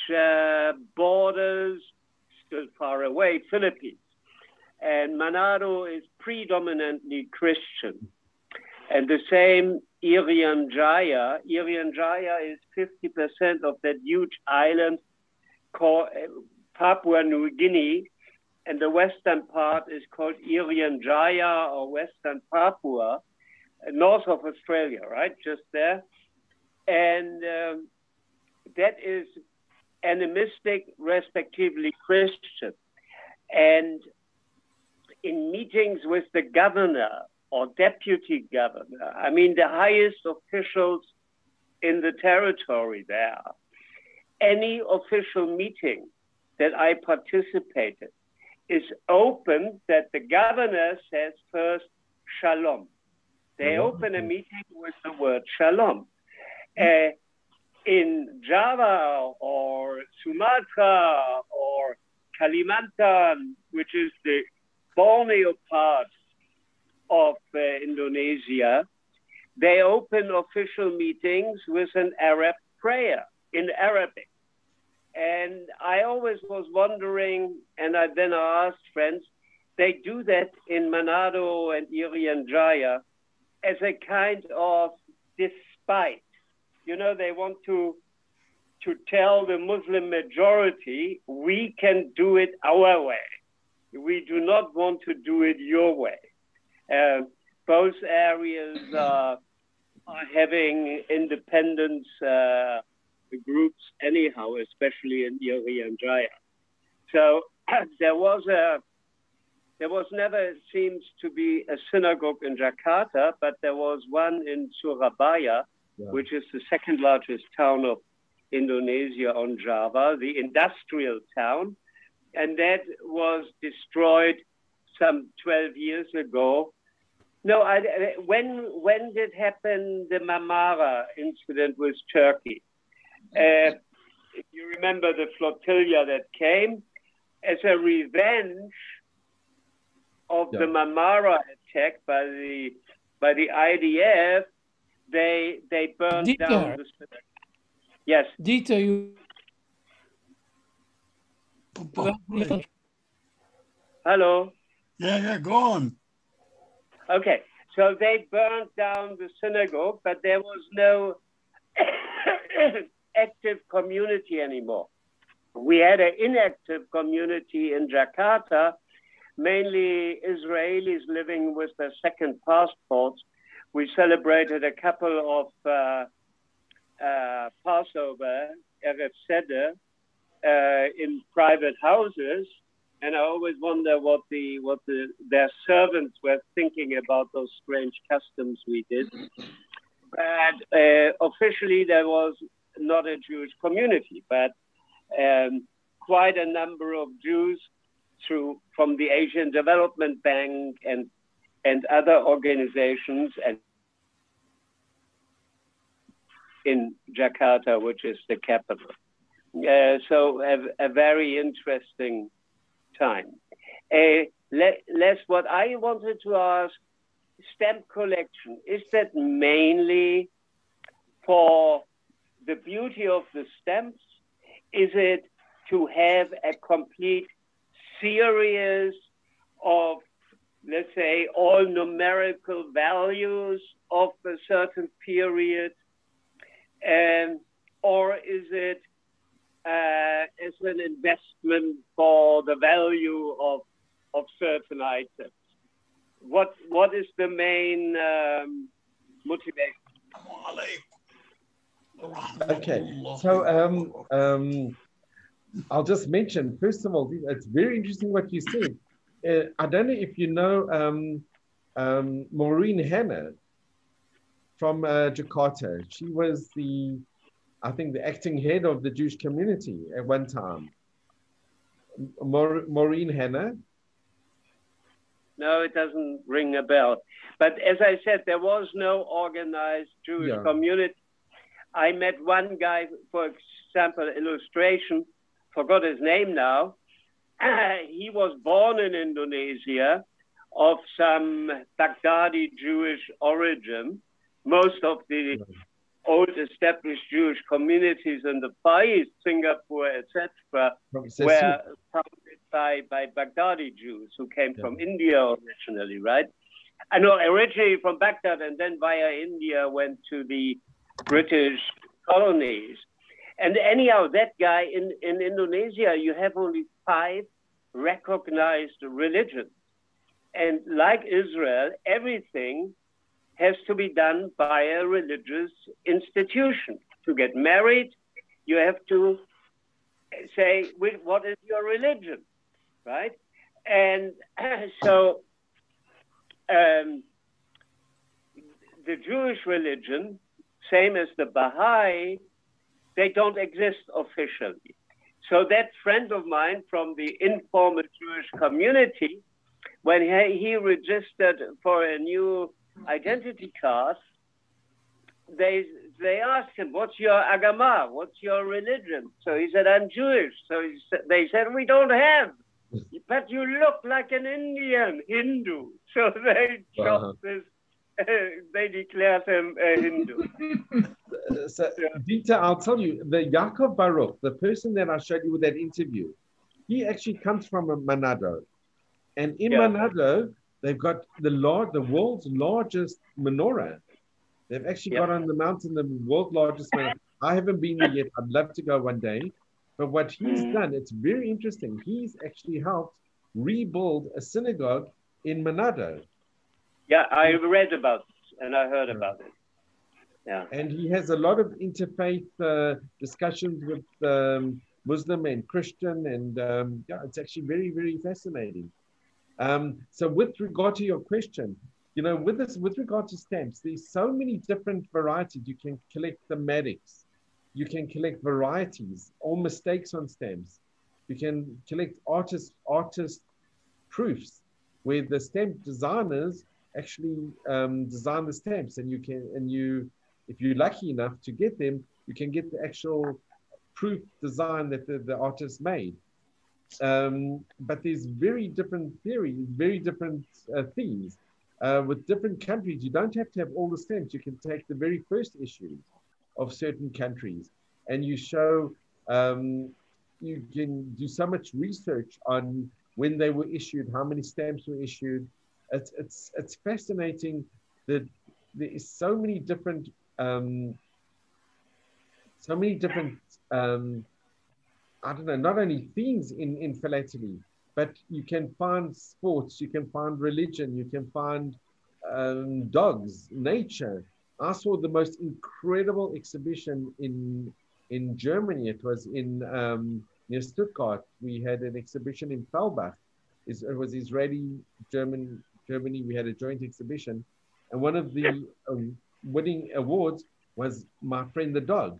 S13: borders, still far away, Philippines. And Manado is predominantly Christian. And the same Irian Jaya. Irian Jaya is 50% of that huge island called Papua New Guinea. And the western part is called Irian Jaya or Western Papua, north of Australia, right? Just there. And that is animistic, respectively Christian. And in meetings with the governor or deputy governor, I mean the highest officials in the territory there, any official meeting that I participated is open that the governor says first, shalom. They open a meeting with the word shalom. In Java or Sumatra or Kalimantan, which is the Borneo part of Indonesia, they open official meetings with an Arab prayer in Arabic. And I always was wondering, and then I asked friends, they do that in Manado and Irian Jaya as a kind of despite. They want to tell the Muslim majority, we can do it our way. We do not want to do it your way. Both areas are having independence groups anyhow, especially in Irian Jaya. So there was never seems to be a synagogue in Jakarta, but there was one in Surabaya, which is the second largest town of Indonesia on Java, the industrial town. And that was destroyed some 12 years ago. No, when did happen the Marmara incident with Turkey? If you remember the flotilla that came, as a revenge of the Marmara attack by the IDF, they burned
S14: Dieter.
S13: down the city. Yes.
S14: Dieter, you.
S13: Hello.
S5: Yeah, go on.
S13: Okay, so they burned down the synagogue, but there was no active community anymore. We had an inactive community in Jakarta, mainly Israelis living with their second passports. We celebrated a couple of Passover, Erev Seder, in private houses. And I always wonder what their servants were thinking about those strange customs we did. but officially there was not a Jewish community, but quite a number of Jews from the Asian Development Bank and other organizations and in Jakarta, which is the capital. So a very interesting time. Les, what I wanted to ask, stamp collection, is that mainly for the beauty of the stamps? Is it to have a complete series of, let's say, all numerical values of a certain period? Or is it as an investment for the value of certain items? What is the main motivation?
S3: Okay, so I'll just mention, first of all, it's very interesting what you said. I don't know if you know Maureen Hanna from Jakarta. She was I think the acting head of the Jewish community at one time. Maureen Hanna.
S13: No, it doesn't ring a bell. But as I said, there was no organized Jewish community. I met one guy, for example, illustration, forgot his name now. He was born in Indonesia of some Baghdadi Jewish origin. Most of the old established Jewish communities in the Far East, Singapore, etc., were founded by Baghdadi Jews who came from India originally, right? I know originally from Baghdad and then via India went to the British colonies. And anyhow, that guy in Indonesia, you have only 5 recognized religions. And like Israel, everything has to be done by a religious institution. To get married, you have to say, what is your religion, right? And so the Jewish religion, same as the Baha'i, they don't exist officially. So that friend of mine from the informal Jewish community, when he registered for a new identity card, they asked him, what's your agama? What's your religion? So he said, I'm Jewish. So they said, we don't have, but you look like an Indian Hindu. So they chopped this, they declared him a Hindu.
S3: So, Dieter, I'll tell you, the Yaakov Baruch, the person that I showed you with that interview, he actually comes from Manado. And in Manado, they've got the world's largest menorah. They've actually got on the mountain the world's largest menorah. I haven't been there yet. I'd love to go one day. But what he's done, it's very interesting. He's actually helped rebuild a synagogue in Manado.
S13: Yeah, I read about it and I heard about it. Yeah.
S3: And he has a lot of interfaith discussions with Muslim and Christian. And it's actually very, very fascinating. So with regard to your question, with regard to stamps, there's so many different varieties. You can collect thematics, you can collect varieties or mistakes on stamps. You can collect artist proofs where the stamp designers actually design the stamps, and if you're lucky enough to get them, you can get the actual proof design that the artist made. But there's very different theories, very different themes. With different countries, you don't have to have all the stamps. You can take the very first issues of certain countries, and you show, you can do so much research on when they were issued, how many stamps were issued. It's fascinating that there is so many different I don't know, not only themes in philately, but you can find sports, you can find religion, you can find dogs, nature. I saw the most incredible exhibition in Germany. It was in near Stuttgart. We had an exhibition in Fellbach. It was Israeli, Germany. We had a joint exhibition. And one of the winning awards was my friend the dog.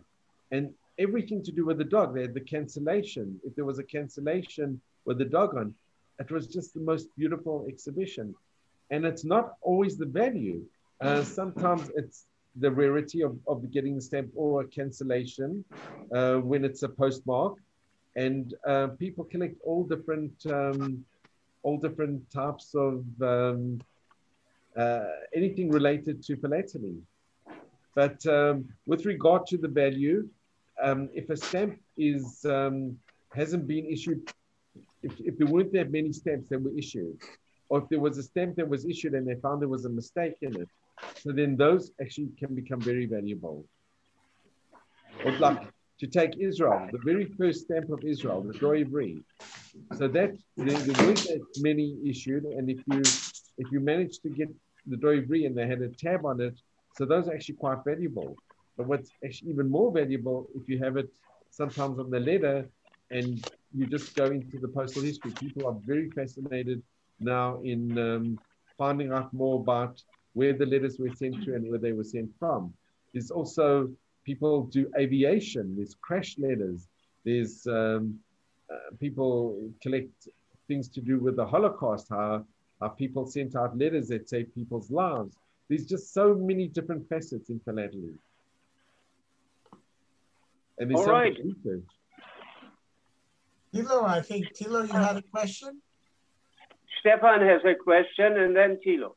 S3: And everything to do with the dog. They had the cancellation. If there was a cancellation with the dog on, it was just the most beautiful exhibition. And it's not always the value. Sometimes it's the rarity of getting the stamp or a cancellation when it's a postmark. And people collect all different types of anything related to philately. But with regard to the value, if a stamp is hasn't been issued, if there weren't that many stamps that were issued, or if there was a stamp that was issued and they found there was a mistake in it, so then those actually can become very valuable. Or like to take Israel, the very first stamp of Israel, the Doivri. So that there weren't that many issued, and if you managed to get the Doivri and they had a tab on it, so those are actually quite valuable. But what's actually even more valuable, if you have it sometimes on the letter and you just go into the postal history, people are very fascinated now in finding out more about where the letters were sent to and where they were sent from. There's also, people do aviation, there's crash letters, there's people collect things to do with the Holocaust, how people sent out letters that saved people's lives. There's just so many different facets in philately. And there's so much research.
S1: Thilo, I think, Thilo, you had a question?
S13: Stefan has a question, and then Thilo.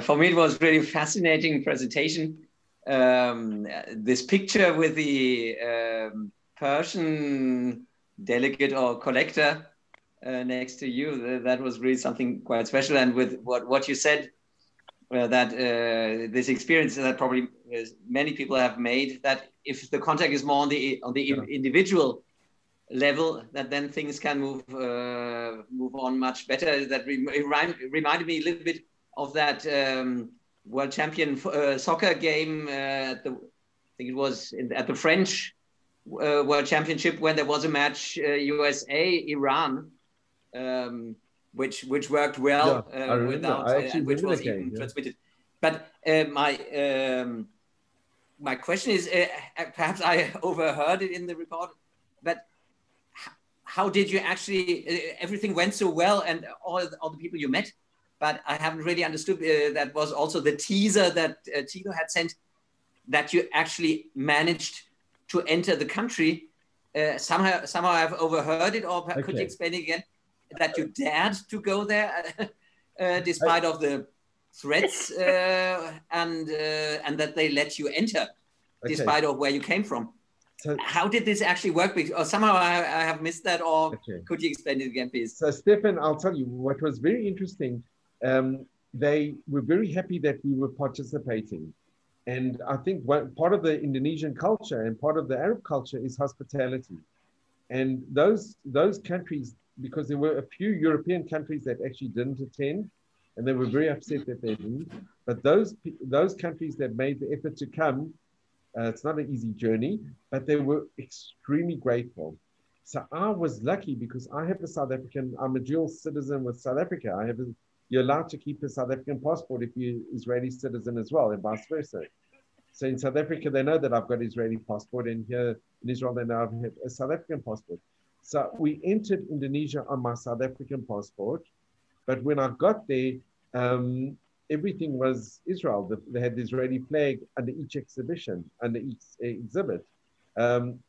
S14: For me, it was really fascinating presentation. This picture with the Persian delegate or collector next to you, that was really something quite special. And with what you said, that this experience that probably many people have made, that if the contact is more on the individual level, that then things can move on much better. That reminded me a little bit of that world champion soccer game at the, I think it was at the French World Championship, when there was a match USA-Iran, which worked well without, and which was even transmitted. But my question is, perhaps I overheard it in the report, but how did you actually, everything went so well and all the people you met, but I haven't really understood, that was also the teaser that Thilo had sent, that you actually managed to enter the country. Somehow I've overheard it, or could you explain it again? That you dared to go there despite of the threats, and that they let you enter despite of where you came from. So, how did this actually work? Or somehow I have missed that, or could you explain it again, please?
S3: So Stefan, I'll tell you what was very interesting. They were very happy that we were participating. And I think part of the Indonesian culture and part of the Arab culture is hospitality. And those countries, because there were a few European countries that actually didn't attend, and they were very upset that they didn't. But those countries that made the effort to come, it's not an easy journey, but they were extremely grateful. So I was lucky because I have I'm a dual citizen with South Africa. You're allowed to keep a South African passport if you're Israeli citizen as well, and vice versa. So in South Africa, they know that I've got Israeli passport, and here in Israel, they know I've had a South African passport. So we entered Indonesia on my South African passport, but when I got there, everything was Israel. They had the Israeli flag under each exhibition, under each exhibit.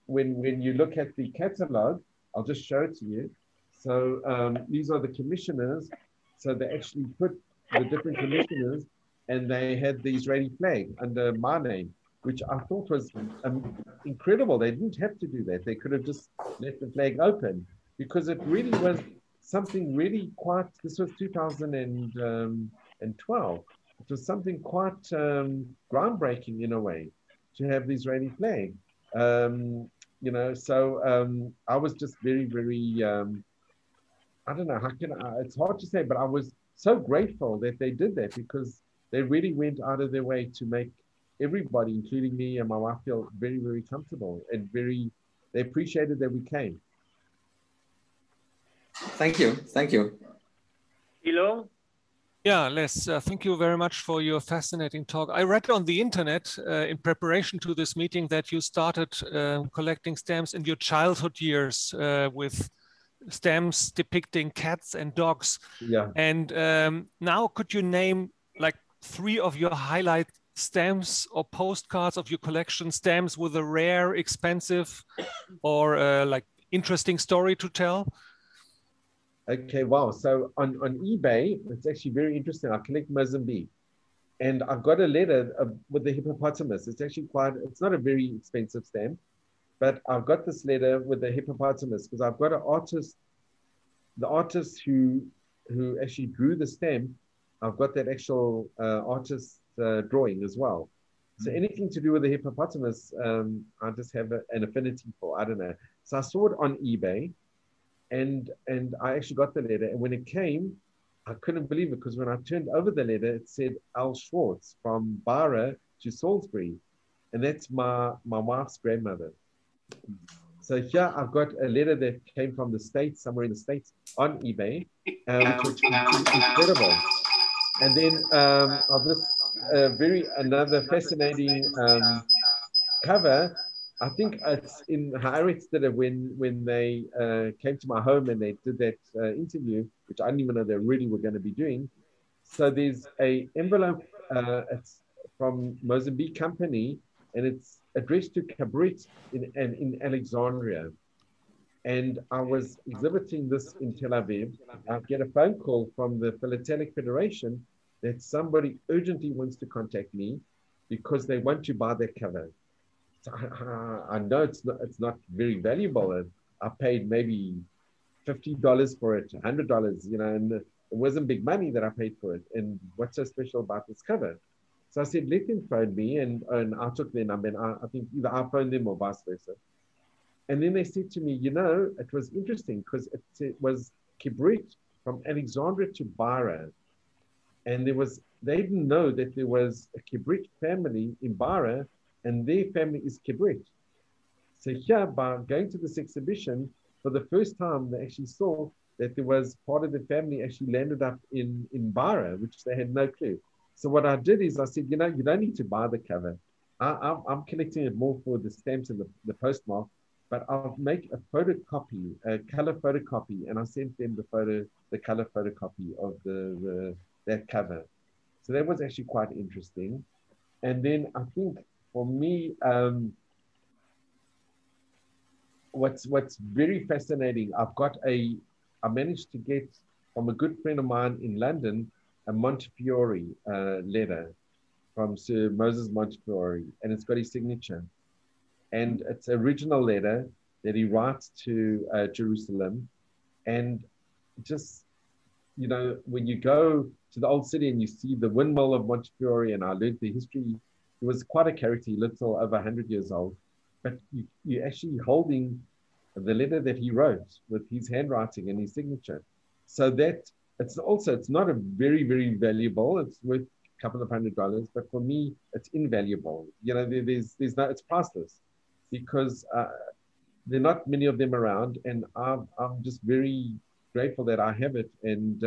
S3: When you look at the catalog, I'll just show it to you. So these are the commissioners. So they actually put the different commissioners, and they had the Israeli flag under my name, which I thought was incredible. They didn't have to do that. They could have just left the flag open, because it really was something really quite, this was 2012. It was something quite groundbreaking in a way to have the Israeli flag. I was just very, very, I don't know, it's hard to say, but I was so grateful that they did that, because they really went out of their way to make everybody, including me and my wife, feel very, very comfortable, and they appreciated that we came.
S14: Thank you.
S13: Thilo?
S4: Yeah, Les, thank you very much for your fascinating talk. I read on the internet in preparation to this meeting that you started collecting stamps in your childhood years with stamps depicting cats and dogs.
S3: Yeah.
S4: And now could you name like 3 of your highlight stamps or postcards of your collection, stamps with a rare, expensive, or like interesting story to tell?
S3: Okay, wow. So on eBay, it's actually very interesting. I collect Mozambique. And I've got a letter with the hippopotamus. It's actually it's not a very expensive stamp, but I've got this letter with the hippopotamus because I've got an artist, the artist who actually drew the stamp. I've got that actual artist drawing as well. So anything to do with the hippopotamus, I just have an affinity for. I don't know. So I saw it on eBay, and I actually got the letter. And when it came, I couldn't believe it because when I turned over the letter, it said Al Schwartz from Bara to Salisbury, and that's my wife's grandmother. So here I've got a letter that came from the States, somewhere in the States, on eBay, which was incredible. And then I'll just another fascinating cover. I think it's in Haaretz did it when they came to my home and they did that interview, which I didn't even know they really were going to be doing. So there's a envelope, it's from Mozambique company, and it's addressed to Cabrit in Alexandria. And I was exhibiting this in Tel Aviv. I get a phone call from the Philatelic Federation that somebody urgently wants to contact me because they want to buy that cover. So I know it's not very valuable. I paid maybe $50 for it, $100, you know, and it wasn't big money that I paid for it. And what's so special about this cover? So I said, let them phone me, and I took their number, and I think either I phoned them or vice versa. And then they said to me, you know, it was interesting because it was Kibrit from Alexandria to Bara. And they didn't know that there was a Kibrit family in Bara, and their family is Kibrit. So here, by going to this exhibition, for the first time, they actually saw that there was part of the family actually landed up in Bara, which they had no clue. So what I did is I said, you know, you don't need to buy the cover. I'm collecting it more for the stamps and the postmark, but I'll make a photocopy, a color photocopy, and I sent them the color photocopy of that cover. So that was actually quite interesting. And then I think for me, what's very fascinating, I managed to get from a good friend of mine in London, a Montefiore letter from Sir Moses Montefiore, and it's got his signature. And it's an original letter that he writes to Jerusalem. And just, you know, when you go to the old city and you see the windmill of Montefiore, and I learned the history, he was quite a character, little over 100 years old, but you're actually holding the letter that he wrote with his handwriting and his signature. So that it's not a very, very valuable, it's worth a couple of $100, but for me, it's invaluable. You know, it's priceless because there are not many of them around, and I'm just very grateful that I have it. And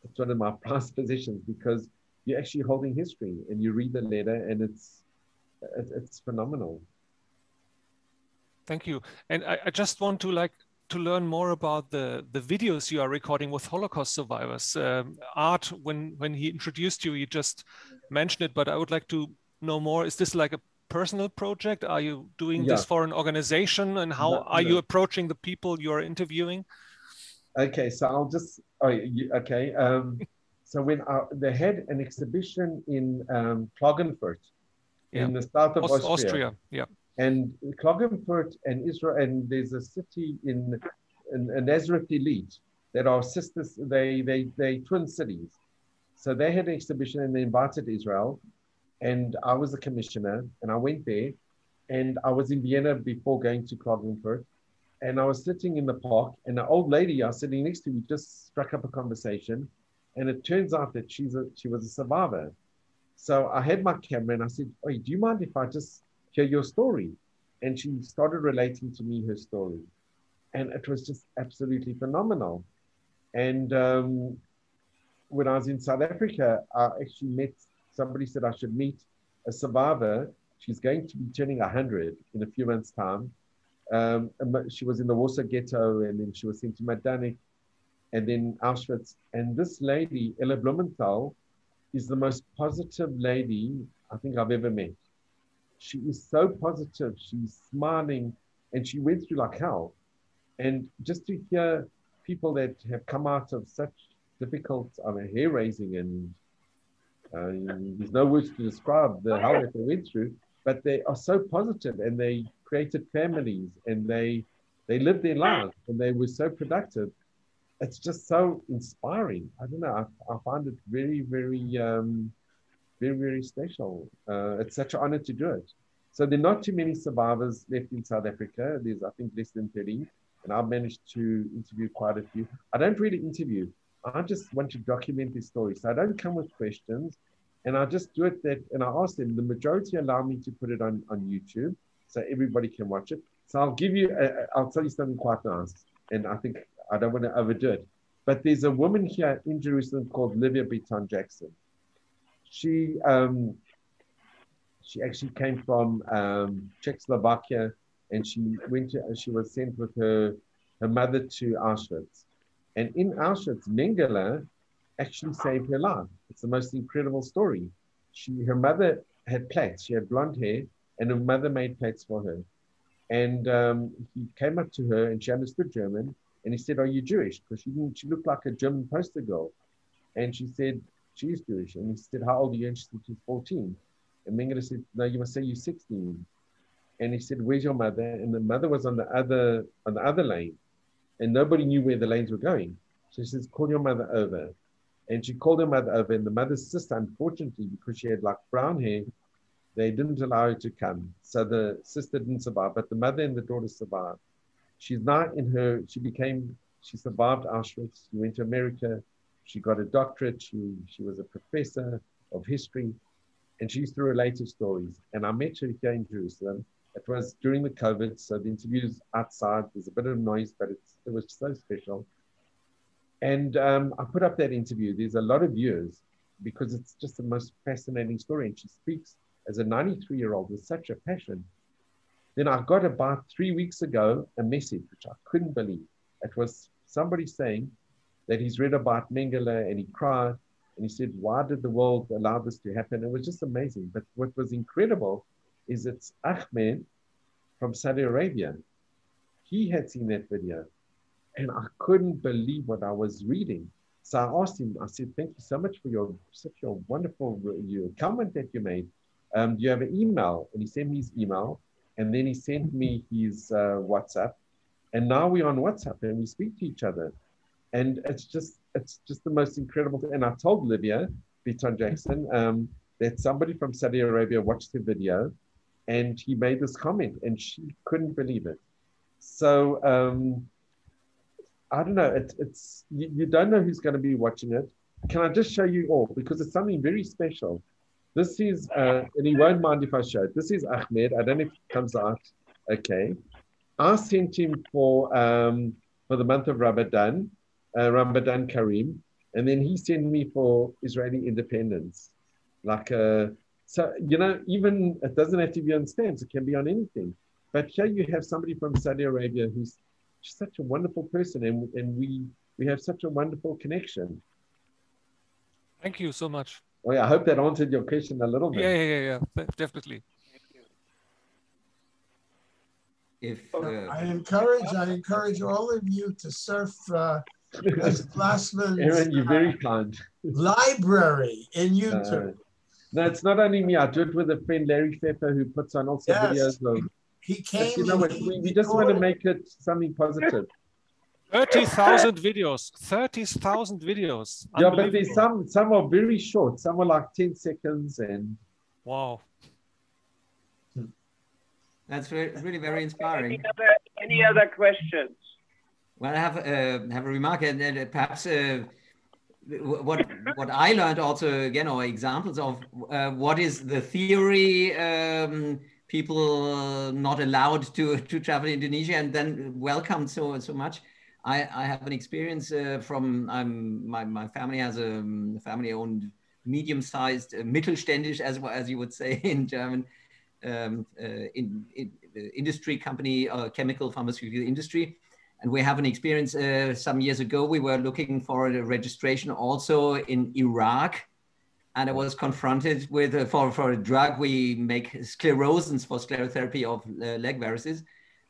S3: it's one of my prized possessions because you're actually holding history and you read the letter and it's phenomenal.
S4: Thank you. And I just want to learn more about the videos you are recording with Holocaust survivors. Art, when he introduced you, he just mentioned it, but I would like to know more. Is this like a personal project? Are you doing this for an organization? And how are you approaching the people you're interviewing?
S3: Okay, so I'll just, okay. So when they had an exhibition in Klagenfurt, in the south of Austria.
S4: Yeah.
S3: And Klagenfurt and Israel, and there's a city in Nazareth Elite that are sisters, they twin cities. So they had an exhibition and they invited Israel, and I was the commissioner, and I went there, and I was in Vienna before going to Klagenfurt, and I was sitting in the park, and an old lady I was sitting next to me just struck up a conversation, and it turns out that she was a survivor. So I had my camera and I said, "Hey, do you mind if I just hear your story?" And she started relating to me her story, and it was just absolutely phenomenal. And when I was in South Africa, I actually met, somebody said I should meet a survivor. She's going to be turning 100 in a few months' time. She was in the Warsaw Ghetto, and then she was sent to Majdanek, and then Auschwitz. And this lady, Ella Blumenthal, is the most positive lady I think I've ever met. She is so positive. She's smiling, and she went through like hell. And just to hear people that have come out of such difficult, hair raising, and there's no words to describe the hell that they went through, but they are so positive, and they created families, and they lived their lives, and they were so productive. It's just so inspiring. I don't know. I find it very, very, very, very special. It's such an honor to do it. So there are not too many survivors left in South Africa. There's, I think, less than 30, and I've managed to interview quite a few. I don't really interview. I just want to document their stories. So I don't come with questions, and I just do it and I ask them. The majority allow me to put it on YouTube, so everybody can watch it. So I'll give you, I'll tell you something quite nice, and I think I don't want to overdo it. But there's a woman here in Jerusalem called Livia Beaton Jackson. She actually came from Czechoslovakia, and she was sent with her mother to Auschwitz. And in Auschwitz, Mengele actually saved her life. It's the most incredible story. Her mother had plaits. She had blonde hair, and her mother made plaits for her. And he came up to her, and she understood German. And he said, "Are you Jewish?" Because she looked like a German poster girl. And she said, "She is Jewish." And he said, "How old are you?" And she said, "She's 14. And Mengele said, "No, you must say you're 16. And he said, "Where's your mother?" And the mother was on the other lane, and nobody knew where the lanes were going. So she says, "Call your mother over." And she called her mother over, and the mother's sister, unfortunately, because she had like brown hair, they didn't allow her to come. So the sister didn't survive, but the mother and the daughter survived. She's now she survived Auschwitz. She went to America. She got a doctorate. She was a professor of history, and she used to relate her stories. And I met her here in Jerusalem. It was during the COVID, so the interview's outside. There's a bit of noise, but it was so special. And I put up that interview. There's a lot of viewers because it's just the most fascinating story. And she speaks as a 93-year-old with such a passion. Then I got about 3 weeks ago a message, which I couldn't believe. It was somebody saying that he's read about Mengele, and he cried, and he said, "Why did the world allow this to happen?" It was just amazing. But what was incredible is it's Ahmed from Saudi Arabia. He had seen that video, and I couldn't believe what I was reading. So I asked him, I said, "Thank you so much for such a wonderful comment that you made. Do you have an email?" And he sent me his email, and then he sent me his WhatsApp. And now we're on WhatsApp, and we speak to each other. And it's just the most incredible thing. And I told Livia Beaton Jackson that somebody from Saudi Arabia watched the video, and he made this comment, and she couldn't believe it. So I don't know. You don't know who's going to be watching it. Can I just show you all, because it's something very special. This is, and he won't mind if I show it. This is Ahmed. I don't know if it comes out. Okay. I sent him for the month of Ramadan, Ramadan Kareem, and then he sent me for Israeli independence. So, even it doesn't have to be on stamps, it can be on anything. But here you have somebody from Saudi Arabia who's such a wonderful person, and we have such a wonderful connection.
S4: Thank you so much.
S3: Oh, yeah, I hope that answered your question a little bit.
S4: Yeah, definitely.
S1: I encourage all of you to surf Glassman's
S3: Aaron, you're very kind.
S1: library in YouTube.
S3: No, it's not only me. I do it with a friend, Larry Pfeffer, who puts on also videos of.
S1: He came.
S3: You know what? We just want to make it something positive.
S4: 30,000 videos. 30,000 videos.
S3: Yeah, but there's some are very short. Some are like 10 seconds, and
S4: wow.
S14: That's really very inspiring.
S13: Any other questions?
S14: Well, I have a remark, and perhaps what I learned also again, or examples of what is the theory. People not allowed to travel to Indonesia and then welcomed so much. I have an experience from my family has a family-owned, medium-sized, mittelständisch, as you would say in German, industry company, chemical pharmaceutical industry. And we have an experience some years ago. We were looking for a registration also in Iraq. And I was confronted with, for a drug, we make sclerosins for sclerotherapy of leg varices.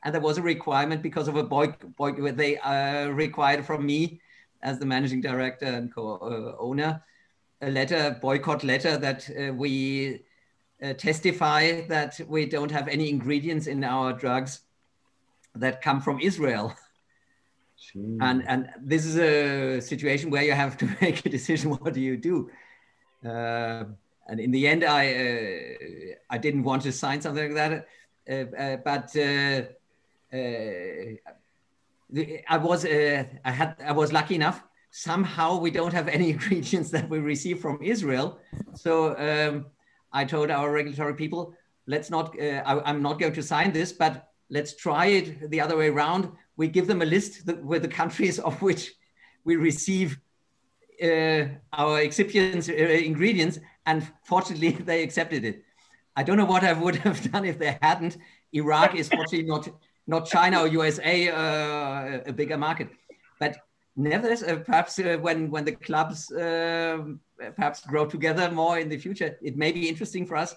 S14: And there was a requirement because of a boycott, they required from me as the managing director and co-owner, a boycott letter that we testify that we don't have any ingredients in our drugs that come from Israel. And this is a situation where you have to make a decision, what do you do? And in the end, I didn't want to sign something like that, but I was lucky enough. Somehow we don't have any ingredients that we receive from Israel. So I told our regulatory people, let's not, I'm not going to sign this, but let's try it the other way around. We give them a list with the countries of which we receive our excipients ingredients, and fortunately they accepted it. I don't know what I would have done if they hadn't. Iraq is fortunately not China or USA, a bigger market. But nevertheless, perhaps when the clubs perhaps grow together more in the future, it may be interesting for us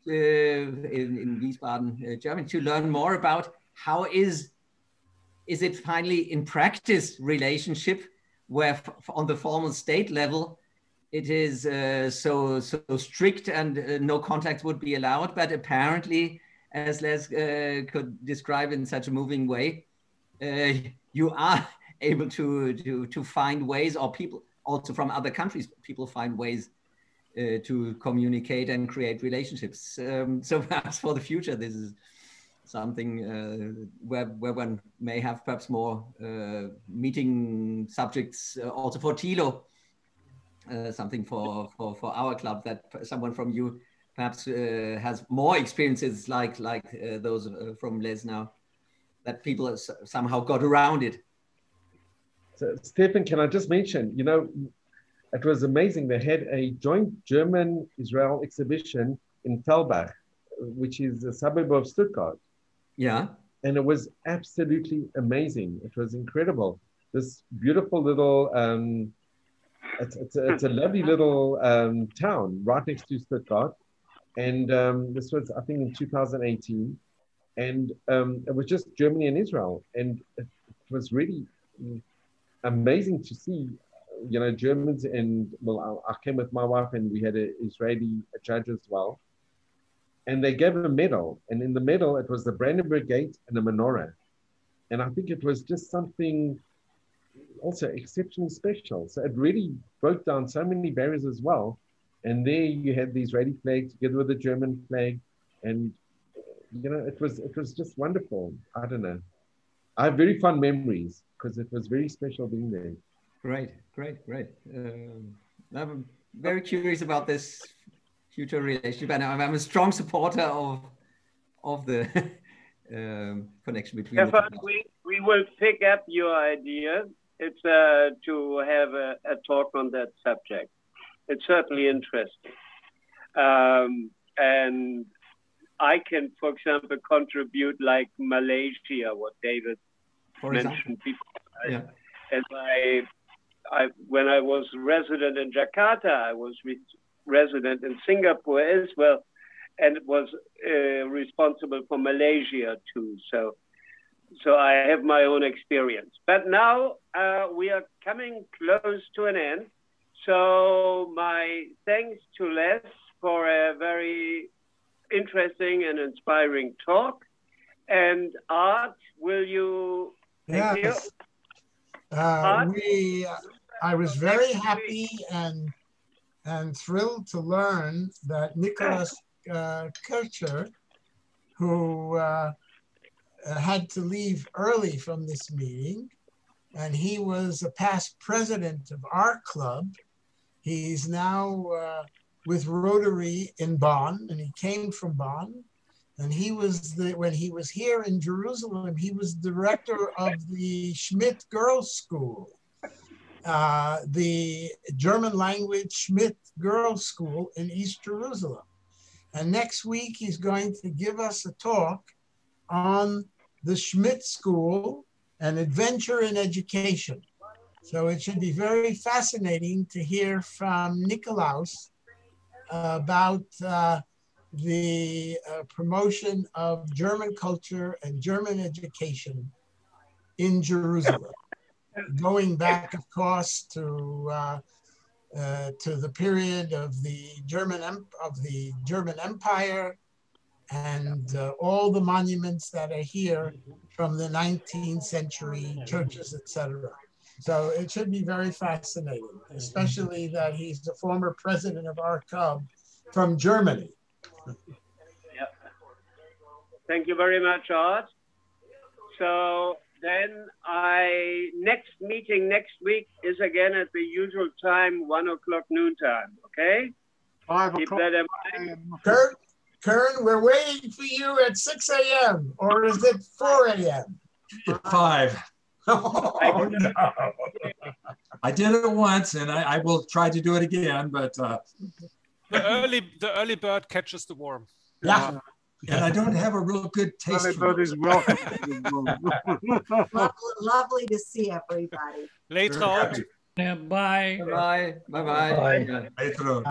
S14: in Wiesbaden, Germany, to learn more about how is it finally in practice relationship where on the formal state level, it is so strict and no contacts would be allowed, but apparently, as Les could describe in such a moving way, you are able to find ways, or people also from other countries, people find ways to communicate and create relationships. So perhaps for the future, this is something where one may have perhaps more meeting subjects also for Thilo, something for our club, that someone from you perhaps has more experiences like those from Les now, that people somehow got around it.
S3: So Stefan, can I just mention, you know, it was amazing. They had a joint German-Israel exhibition in Talbach, which is a suburb of Stuttgart.
S14: Yeah.
S3: And it was absolutely amazing. It was incredible. This beautiful little, it's a lovely little town right next to Stuttgart. And this was, I think, in 2018. And it was just Germany and Israel. And it was really amazing to see, you know, Germans and, well, I came with my wife and we had an Israeli judge as well. And they gave a medal. And in the medal, it was the Brandenburg Gate and a menorah. And I think it was just something also exceptionally special. So it really broke down so many barriers as well. And there you had the Israeli flag together with the German flag. And, you know, it was just wonderful. I don't know. I have very fond memories because it was very special being there.
S14: Great. I'm very curious about this future relationship, and I'm a strong supporter of the connection between the two.
S13: We will pick up your idea. It's to have a talk on that subject. It's certainly interesting. And I can, for example, contribute like Malaysia, what David mentioned before.
S14: Yeah.
S13: And when I was resident in Jakarta, I was resident in Singapore as well, and was responsible for Malaysia too. So I have my own experience. But now we are coming close to an end. So my thanks to Les for a very interesting and inspiring talk. And Art, will you?
S1: Yes. I was very happy and thrilled to learn that Nicholas Kircher, who had to leave early from this meeting, and he was a past president of our club. He's now with Rotary in Bonn, and he came from Bonn, And he was when he was here in Jerusalem, he was director of the Schmidt Girls' School, the German language Schmidt Girls' School in East Jerusalem. And next week, he's going to give us a talk on the Schmidt School and adventure in education. So it should be very fascinating to hear from Nikolaus about the promotion of German culture and German education in Jerusalem, going back, of course, to the period of the German Empire and all the monuments that are here from the 19th century, churches, etc. So it should be very fascinating, especially that he's the former president of our club from Germany.
S13: Yeah. Thank you very much, Art. So then next meeting next week is again at the usual time, 1 o'clock noon time, okay?
S12: 5
S13: Keep
S12: o'clock.
S13: that in mind.
S1: Kern, we're waiting for you at 6 a.m. or is it 4 a.m.?
S5: 5.
S1: Oh, no.
S5: I did it once, and I will try to do it again. But
S4: the early bird catches the worm.
S1: Yeah,
S5: and I don't have a real good taste.
S12: Early bird is welcome.
S15: Lovely to see everybody.
S4: Later out.
S16: Yeah, bye.
S14: Bye. Bye. Bye.
S5: Bye.